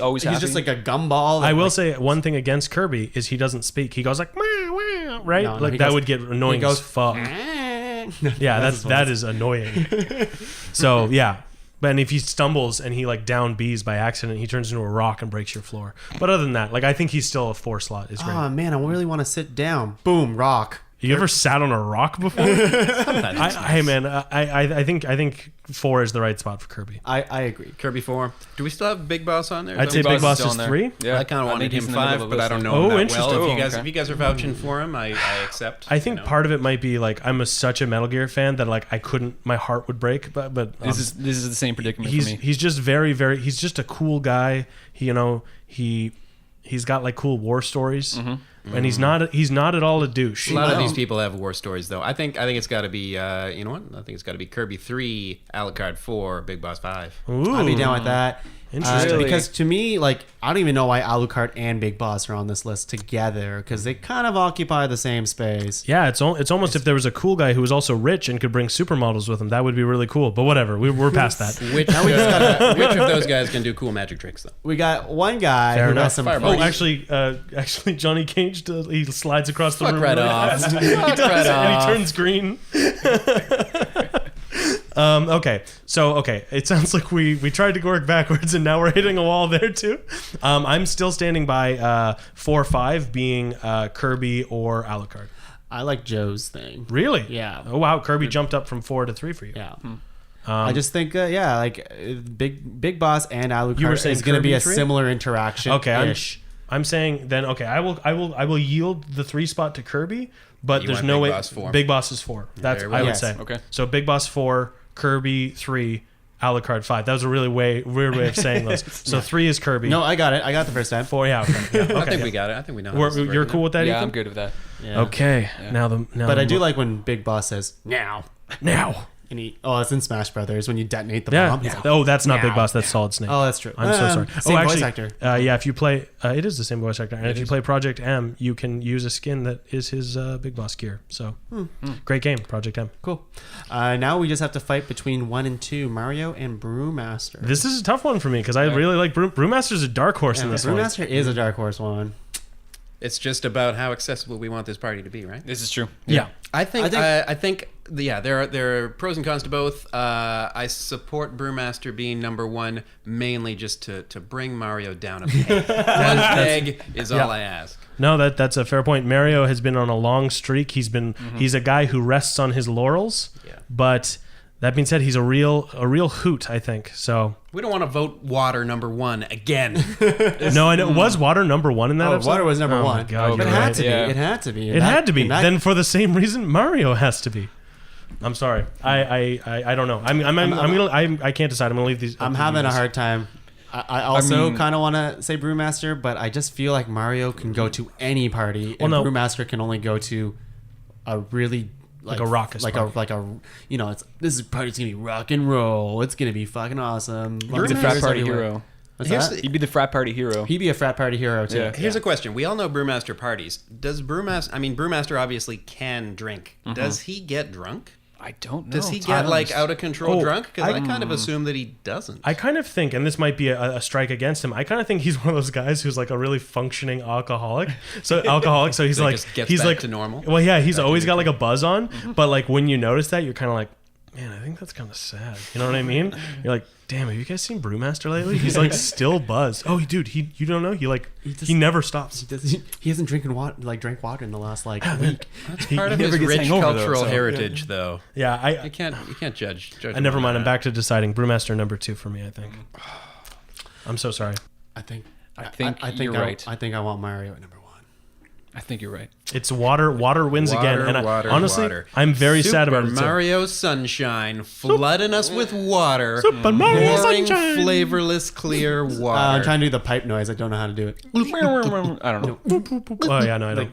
always he's happy. just like a gumball. that, I will like, say one thing against Kirby is he doesn't speak. He goes like wah, wah, right? No, no, like he that goes- would get annoying he goes, as fuck. Yeah, Yeah, that is annoying. So yeah. But if he stumbles and he like down B's by accident, he turns into a rock and breaks your floor. But other than that, like I think he's still a 4 slot. Is great. Oh man, I really want to sit down. Boom, rock. You ever sat on a rock before? Hey man, I think 4 is the right spot for Kirby. I agree. Kirby 4. Do we still have Big Boss on there? I'd say Big Big Boss is is on there. 3. Yeah, I kind of wanted think him he's in the middle 5, of but the I don't list know Oh, him that interesting. well. Oh, okay. If you guys are vouching for him, I accept. I think you know. part of it might be like I'm such a Metal Gear fan that like I couldn't, my heart would break. But This is the same predicament for me. he's just very he's just a cool guy. He's got like cool war stories, and he's not at all a douche. A lot of these people have war stories, though. I think it's got to be, you know what? I think it's got to be Kirby 3, Alucard 4, Big Boss 5. Ooh. I'd be down with that. Interesting. Really? Because to me, like, I don't even know why Alucard and Big Boss are on this list together because they kind of occupy the same space. Yeah, it's almost if there was a cool guy who was also rich and could bring supermodels with him, that would be really cool. But whatever, we're past that. Which of those guys can do cool magic tricks, though? We got one guy Fair who enough. has some Fireball. pretty- Actually, Johnny Cage he slides across the Fuck room right really off. fast. Fuck He does, right and off. he turns green. Okay, so it sounds like we tried to work backwards and now we're hitting a wall there too. I'm still standing by 4 or 5 being Kirby or Alucard. I like Joe's thing. Really? Yeah. Oh wow, Kirby jumped up from 4 to 3 for you. Yeah. I just think, Big Boss and You were Alucard saying is going to be Kirby a 3? similar interaction. Okay, I'm saying then. Okay, I will yield the 3 spot to Kirby, but You there's want no Big way. Boss 4. Big Boss is 4. That's There we I go. would Yes. say. Okay. So Big Boss 4, Kirby 3, Alucard 5. That was a really weird way of saying those. So 3 is Kirby. No, I got it. I got the first time. 4, yeah. Okay, yeah, okay, I think yeah. we got it. I think we know. How this is You're working cool with that, Yeah, Ethan? I'm good with that. Yeah. Okay. Now But I do like like when Big Boss says, now. And it's in Smash Brothers when you detonate the Yeah. bomb. He's like, Oh, that's not Big Now. Boss. That's Solid Snake. oh, that's true. I'm so sorry. Same voice actor. Yeah, if you play, it is the same voice actor. And if you play Project M, you can use a skin that is his Big Boss gear. So, great game, Project M. Cool. Now we just have to fight between 1 and 2, Mario and Brewmaster. This is a tough one for me because I really like Brewmaster's a dark horse in this one. Brewmaster is a dark horse one. It's just about how accessible we want this party to be, right? This is true. Yeah. I think there are pros and cons to both. I support Brewmaster being number 1 mainly just to bring Mario down a peg. One peg is all I ask. No, that's a fair point. Mario has been on a long streak. He's a guy who rests on his laurels. Yeah. But that being said, he's a real hoot, I think. So We don't want to vote Water number 1 again. no, and it was Water number 1 in that episode. Water was number Oh my 1. God, but it you're had right. to be. Yeah. It had to be. It had to be. That- Then for the same reason, Mario has to be. I'm sorry. I don't know. I can't decide. I'm gonna leave these. I'm up to having you a guys. hard time. I also mean- kind of want to say Brewmaster, but I just feel like Mario can go to any party, and no. Brewmaster can only go to a really Like a raucous party. this party's gonna be rock and roll. It's gonna be fucking awesome. He's a frat Brewmaster's party everywhere. hero. What's Here's that? the- He'd be the frat party hero. He'd be a frat party hero too. Yeah. Here's a question. We all know Brewmaster parties. Does Brewmaster obviously can drink. Does he get drunk? I don't know. Does he get out of control drunk? Because I kind of assume that he doesn't. I kind of think, and this might be a strike against him. I kind of think he's one of those guys who's like a really functioning alcoholic. So he's So he like just gets he's back like to normal? Well, yeah, he's always got like a buzz on. But like when you notice that, you're kind of like, man, I think that's kind of sad. You know what I mean? You're like, damn, have you guys seen Brewmaster lately? He's like still buzzed. Oh, dude, you don't know? He never stops. He hasn't drank water in the last week. That's part of never his gets rich hangover, though, cultural so- heritage, though. Yeah, You can't judge. I never mind. I'm back to deciding Brewmaster number 2 for me. I think. I'm so sorry. I think you're right. I think I want Mario at number 1. I think you're right. It's water. Water wins again, and honestly, I'm very sad about it. Super Mario Sunshine, flooding us with water. Super Mario pouring Sunshine. flavorless, clear water. I'm trying to do the pipe noise. I don't know how to do it. I don't know. Oh yeah, no, I don't.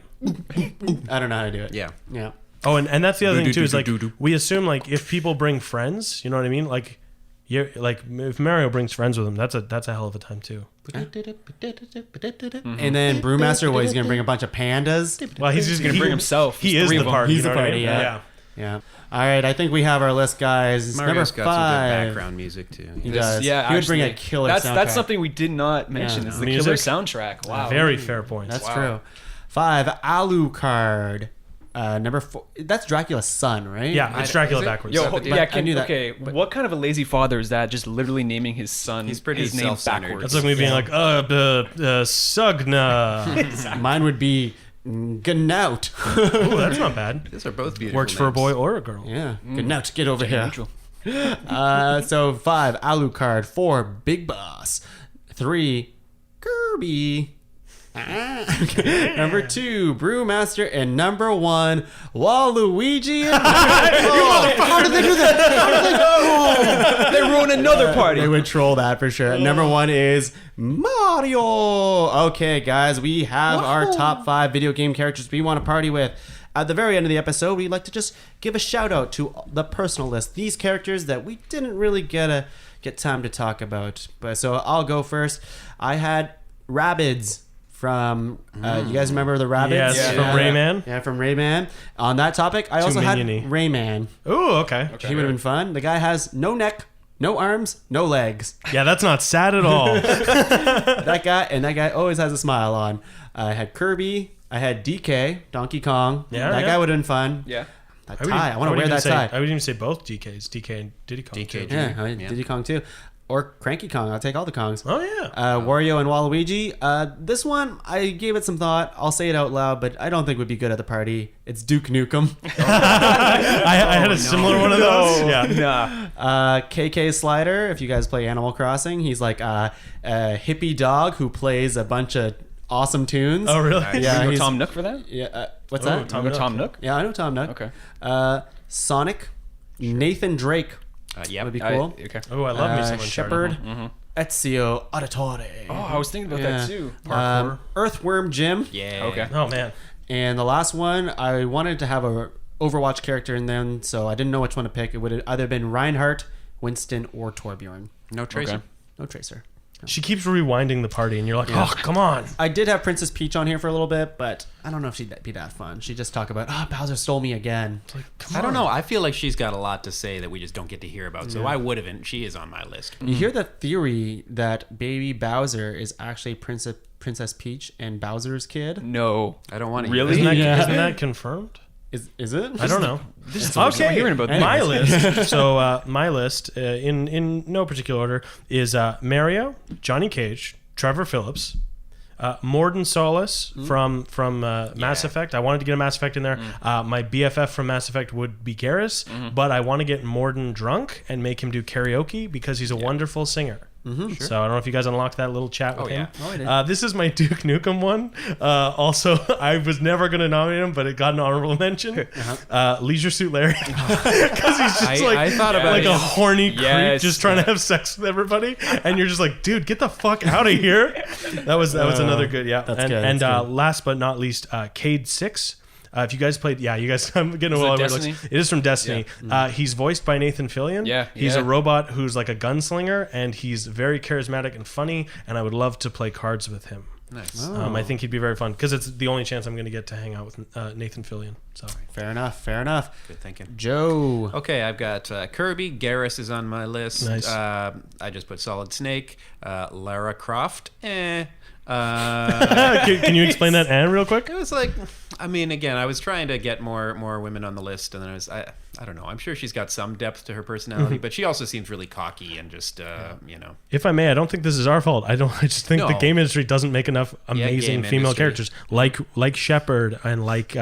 I don't know how to do it. Yeah. Yeah. Oh, and that's the other thing too is like we assume like if people bring friends, you know what I mean? Like, if Mario brings friends with him, that's a hell of a time too. And then Brewmaster, he's gonna bring a bunch of pandas. Well, he's just gonna bring himself. He There's is 3 the of them. party. He's you know the what I party. mean? Yeah. Yeah. All right. I think we have our list, guys. It's Mario's number got some 5. good background music too. He does. Yeah, He would bring a actually, killer That's soundtrack. something we did not mention. Yeah. Is the Music? killer soundtrack. Wow. Very fair point. That's Wow. true. 5, Alucard. Number 4. That's Dracula's son, right? Yeah, it's Dracula is it? backwards. Yo, But yeah, I knew that. okay. What kind of a lazy father is that? Just literally naming his son He's pretty his name self-centered. backwards. That's like me being like, Sugna. Mine would be Gnout. Oh, that's not bad. These are both beautiful. Works for a names. boy or a girl. Yeah. Gnout, get over here. Neutral. So 5, Alucard. 4, Big Boss. 3, Kirby. Okay. Number 2, Brewmaster, and number 1, Waluigi. How did they do that? They ruined another party. They would troll that for sure. Number 1 is Mario. Okay, guys, we have our top 5 video game characters we want to party with. At the very end of the episode, we'd like to just give a shout out to the personal list. These characters that we didn't really get time to talk about. But so I'll go first. I had Rabbids from you guys remember the Rabbids? Yes, from Rayman. Yeah, from Rayman. On that topic, I also had minion-y. Rayman. Oh, okay. He would have been fun. The guy has no neck, no arms, no legs. Yeah, that's not sad at all. That guy always has a smile on. I had Kirby. I had DK, Donkey Kong. Yeah, that yeah. guy would have been fun. Yeah. That tie. I want to wear that tie. I would even say both DKs, DK and Diddy Kong. DK. too. Yeah, Diddy Kong too. Or Cranky Kong. I'll take all the Kongs. Oh yeah. Wario and Waluigi. This one, I gave it some thought. I'll say it out loud, but I don't think would be good at the party. It's Duke Nukem. I had a similar one of those. Yeah. Nah. KK Slider, if you guys play Animal Crossing, he's like a hippie dog who plays a bunch of awesome tunes. Oh really? Yeah, You go he's- Tom Nook for that? Yeah, what's Oh, that? Tom You go Nook. Tom Nook? Yeah, I know Tom Nook. Okay. Sonic, Nathan Drake Yep. would be cool. Okay. Oh, I love me some Uncharted. Shepard, Ezio Auditore. Oh, I was thinking about that too. Earthworm Jim. Yeah. Okay. Oh man. And the last one, I wanted to have a Overwatch character in them, so I didn't know which one to pick. It would have either been Reinhardt, Winston, or Torbjorn. No Tracer. Okay. No Tracer. She keeps rewinding the party, and you're like, oh, come on. I did have Princess Peach on here for a little bit, but I don't know if she'd be that fun. She'd just talk about, Bowser stole me again. I don't know. I feel like she's got a lot to say that we just don't get to hear about. So I would have, and she is on my list. You hear the theory that baby Bowser is actually Princess Peach and Bowser's kid? No. I don't want to. Really? Isn't Yeah. that confirmed? Is it? I don't know. This is the first time I'm hearing about my Anyways. list. So my list, in no particular order, is Mario, Johnny Cage, Trevor Phillips, Morden Solis from Mass Effect. I wanted to get a Mass Effect in there. My BFF from Mass Effect would be Garrus, but I want to get Morden drunk and make him do karaoke because he's a wonderful singer. So I don't know if you guys unlocked that little chat with him. Oh, I did. This is my Duke Nukem one. Also, I was never going to nominate him, but it got an honorable mention. Leisure Suit Larry, because he's just I thought about like it. a horny creep Yes. just trying to have sex with everybody, and you're just like, dude, get the fuck out of here. That was another good, yeah. That's and good, and that's good. last but not least, Cade 6. If you guys played, you guys, I'm getting a Is it little Destiny? It is from Destiny. He's voiced by Nathan Fillion. Yeah, he's yeah. a robot who's like a gunslinger, and he's very charismatic and funny. And I would love to play cards with him. Nice. I think he'd be very fun because it's the only chance I'm going to get to hang out with Nathan Fillion. So Fair enough. Good thinking. Joe. Okay, I've got Kirby. Garrus is on my list. Nice. I just put Solid Snake. Lara Croft. can you explain that, Anne, real quick? It was like, I mean, again, I was trying to get more women on the list, and then I don't know. I'm sure she's got some depth to her personality, but she also seems really cocky and just, If I may, I don't think this is our fault. I just think the No. game industry doesn't make enough amazing game female industry. characters like Shepard and like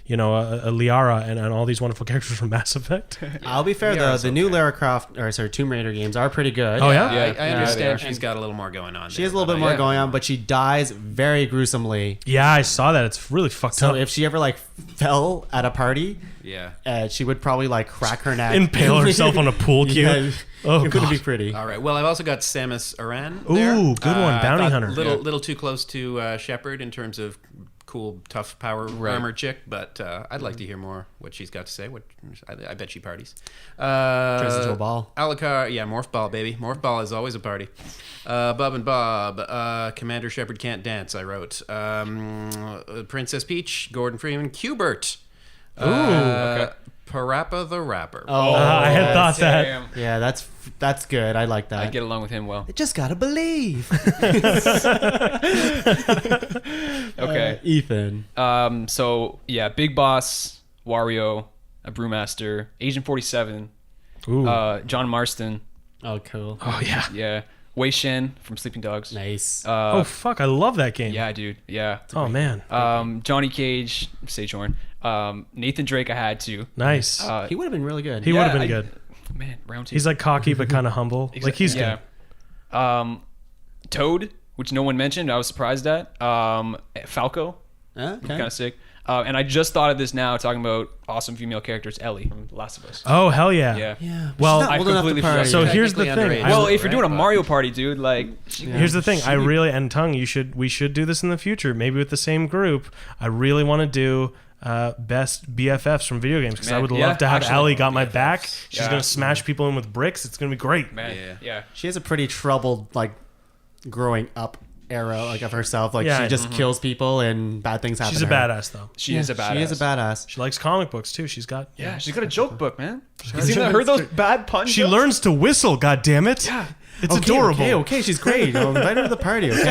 Liara and all these wonderful characters from Mass Effect. I'll be fair though. The new Lara Croft, Tomb Raider games are pretty good. Oh yeah. Yeah. I they understand are. she's got a little more going on. She has a little bit more going on, but she dies very gruesomely. Yeah, I saw that. It's really fucked So up. if she ever like fell at a party, Yeah. she would probably like crack her neck, Impale herself on a pool cue. Yeah, Oh, it wouldn't God. be pretty. All right. Well, I've also got Samus Aran. Ooh, there. good one. I Bounty thought hunter. Little too close to Shepard in terms of cool, tough power armor chick, but I'd like to hear more what she's got to say. I bet she parties. Turns into a ball. Alucard, yeah, Morph Ball, baby. Morph Ball is always a party. Bub and Bob, Commander Shepard can't dance, I wrote. Princess Peach, Gordon Freeman, Qbert. okay. Parappa the Rapper. Oh, I had thought that. Damn. yeah, that's good. I like that. I get along with him well. I just gotta believe. Okay. Ethan. So yeah, Big Boss, Wario, a Brewmaster, Agent 47, Ooh. John Marston, Oh, cool. Oh yeah. yeah, Wei Shen from Sleeping Dogs. Nice. Oh fuck! I love that game. Yeah, dude. Yeah. Oh man. Johnny Cage, Sagehorn. Nathan Drake, I had to. Nice. he would have been really good. He would have been I- good. Man, round two. He's like cocky but kind of humble. Like he's good. Toad, which no one mentioned. I was surprised at. Falco, Okay. kind of sick. And I just thought of this now, talking about awesome female characers. Ellie from The Last of Us. Oh hell yeah. Yeah. Yeah. Well, she's not I old enough to completely party. forgot. So here's the Technically thing. underage. Well, I- if you're doing a right, Mario Party, dude, like, Here's the thing. I really and Tongue, we should do this in the future, maybe with the same group. I really want to do best BFFs from video games because I Man, would yeah, love to have actually, Allie got my back. She's Yeah. gonna smash people in with bricks. It's gonna be great. man, yeah. She has a pretty troubled like growing up era like of herself. Like Yeah, she just kills people and bad things happen. She's a to her. badass though. She is a badass. She is a badass. She likes comic books too. She's got Yeah, she's got a joke book, man. got You a seen joke that? Heard those book. bad puns? She learns to whistle. God damn it! Yeah. It's Okay, adorable. Okay, she's great. I'll invite her to the party. Okay.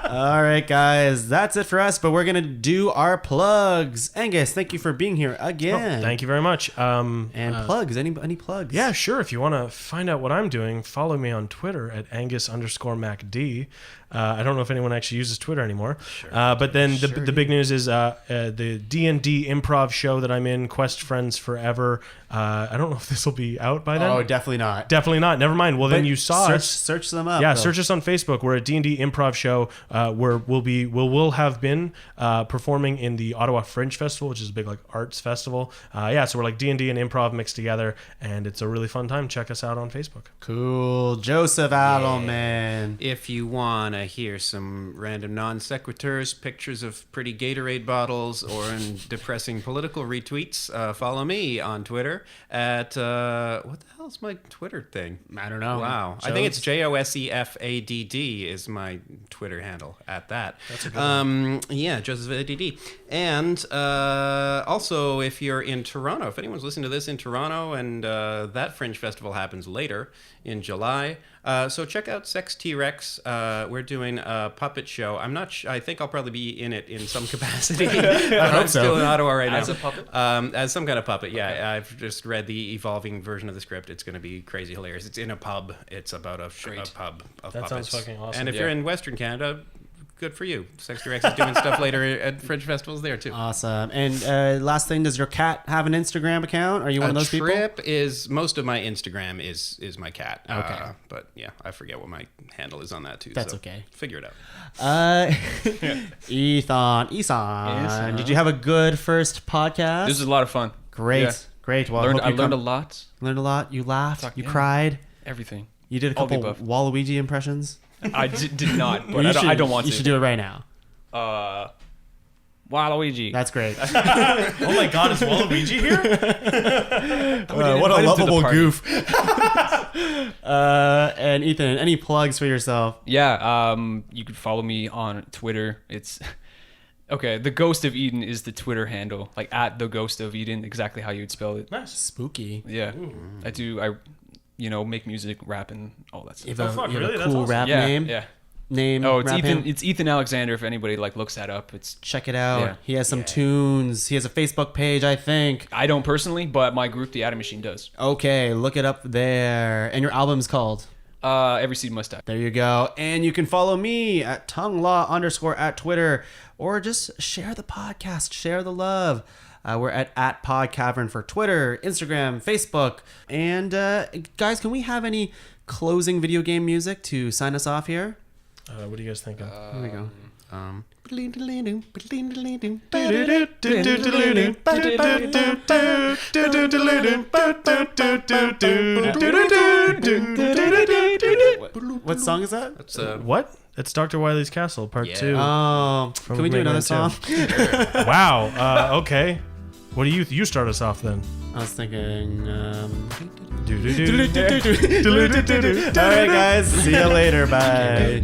All right, guys, that's it for us. But we're gonna do our plugs. Angus, thank you for being here again. Thank you very much. And plugs. Any plugs? Yeah, sure. If you want to find out what I'm doing, follow me on Twitter at Angus_MacD. I don't know if anyone actually uses Twitter anymore. But then the big news is the D&D improv show that I'm in, Quest Friends Forever. I don't know if this will be out by then. Oh, definitely not. Definitely not. Never mind. Well, then But you saw us. Search them up. Yeah, though. search us on Facebook. We're a D&D improv show where we'll have been performing in the Ottawa Fringe Festival, which is a big like arts festival. So we're like D&D and improv mixed together, and it's a really fun time. Check us out on Facebook. Cool. Josef Addleman. If you want to hear some random non sequiturs, pictures of pretty Gatorade bottles, or depressing political retweets, follow me on Twitter at what the hell's my Twitter thing? I don't know. Wow, I think it's JOSEFADD is my Twitter handle. At that, that's a good one. Yeah, Joseph Addleman. And also, if you're in Toronto, if anyone's listening to this in Toronto, and that Fringe Festival happens later in July. So check out Sex T-Rex. We're doing a puppet show. I'm not I think I'll probably be in it in some capacity. I'm still in Ottawa right now. As a puppet? As some kind of puppet, yeah. I've just read the evolving version of the script. It's going to be crazy hilarious. It's in a pub. It's about a pub of That puppets. sounds fucking awesome. And if you're in Western Canada, good for you. Sex T-Rex is doing stuff later at Fringe Festivals there, too. Awesome. And last thing, does your cat have an Instagram account? Are you one of those people? Trip is most of my Instagram is my cat. Okay. But yeah, I forget what my handle is on that too. That's so okay. Figure it out. Ethan, did you have a good first podcast? This is a lot of fun. Great. Yeah. Great. Well, I learned a lot. Learned a lot. You laughed. You Yeah. cried. Everything. You did a All the couple above. Waluigi impressions. I did not, but You I don't want to. You should do it right now. Waluigi. That's great. oh my God, is Waluigi here? What a invite him to the lovable party. goof. And Ethan, any plugs for yourself? Yeah, you can follow me on Twitter. It's okay. The Ghost of Eden is the Twitter handle, like at the Ghost of Eden, exactly how you would spell it. Nice. Spooky. Yeah, I make music, rap, and all that stuff. You have a Really? That's cool awesome. rap Yeah, name? yeah. Name? Oh, it's rap Ethan. name? It's Ethan Alexander. If anybody looks that up, it's. Check it out. Yeah. He has some tunes. He has a Facebook page, I think. I don't personally, but my group, the Atom Machine, does. Okay, look it up there. And your album's called? Every Seed Must Die. There you go. And you can follow me at Tuong La _ at Twitter, or just share the podcast, share the love. We're at Podcavern for Twitter, Instagram, Facebook. And guys, can we have any closing video game music to sign us off here? What do you guys think of? Here we go. What song is that? It's What? It's Dr. Wily's Castle, Part 2. Oh, can we do Mega another Man song? 2. Wow. Okay. What do you start us off then? I was thinking. Do-do-do. All right, guys. See you later. Bye.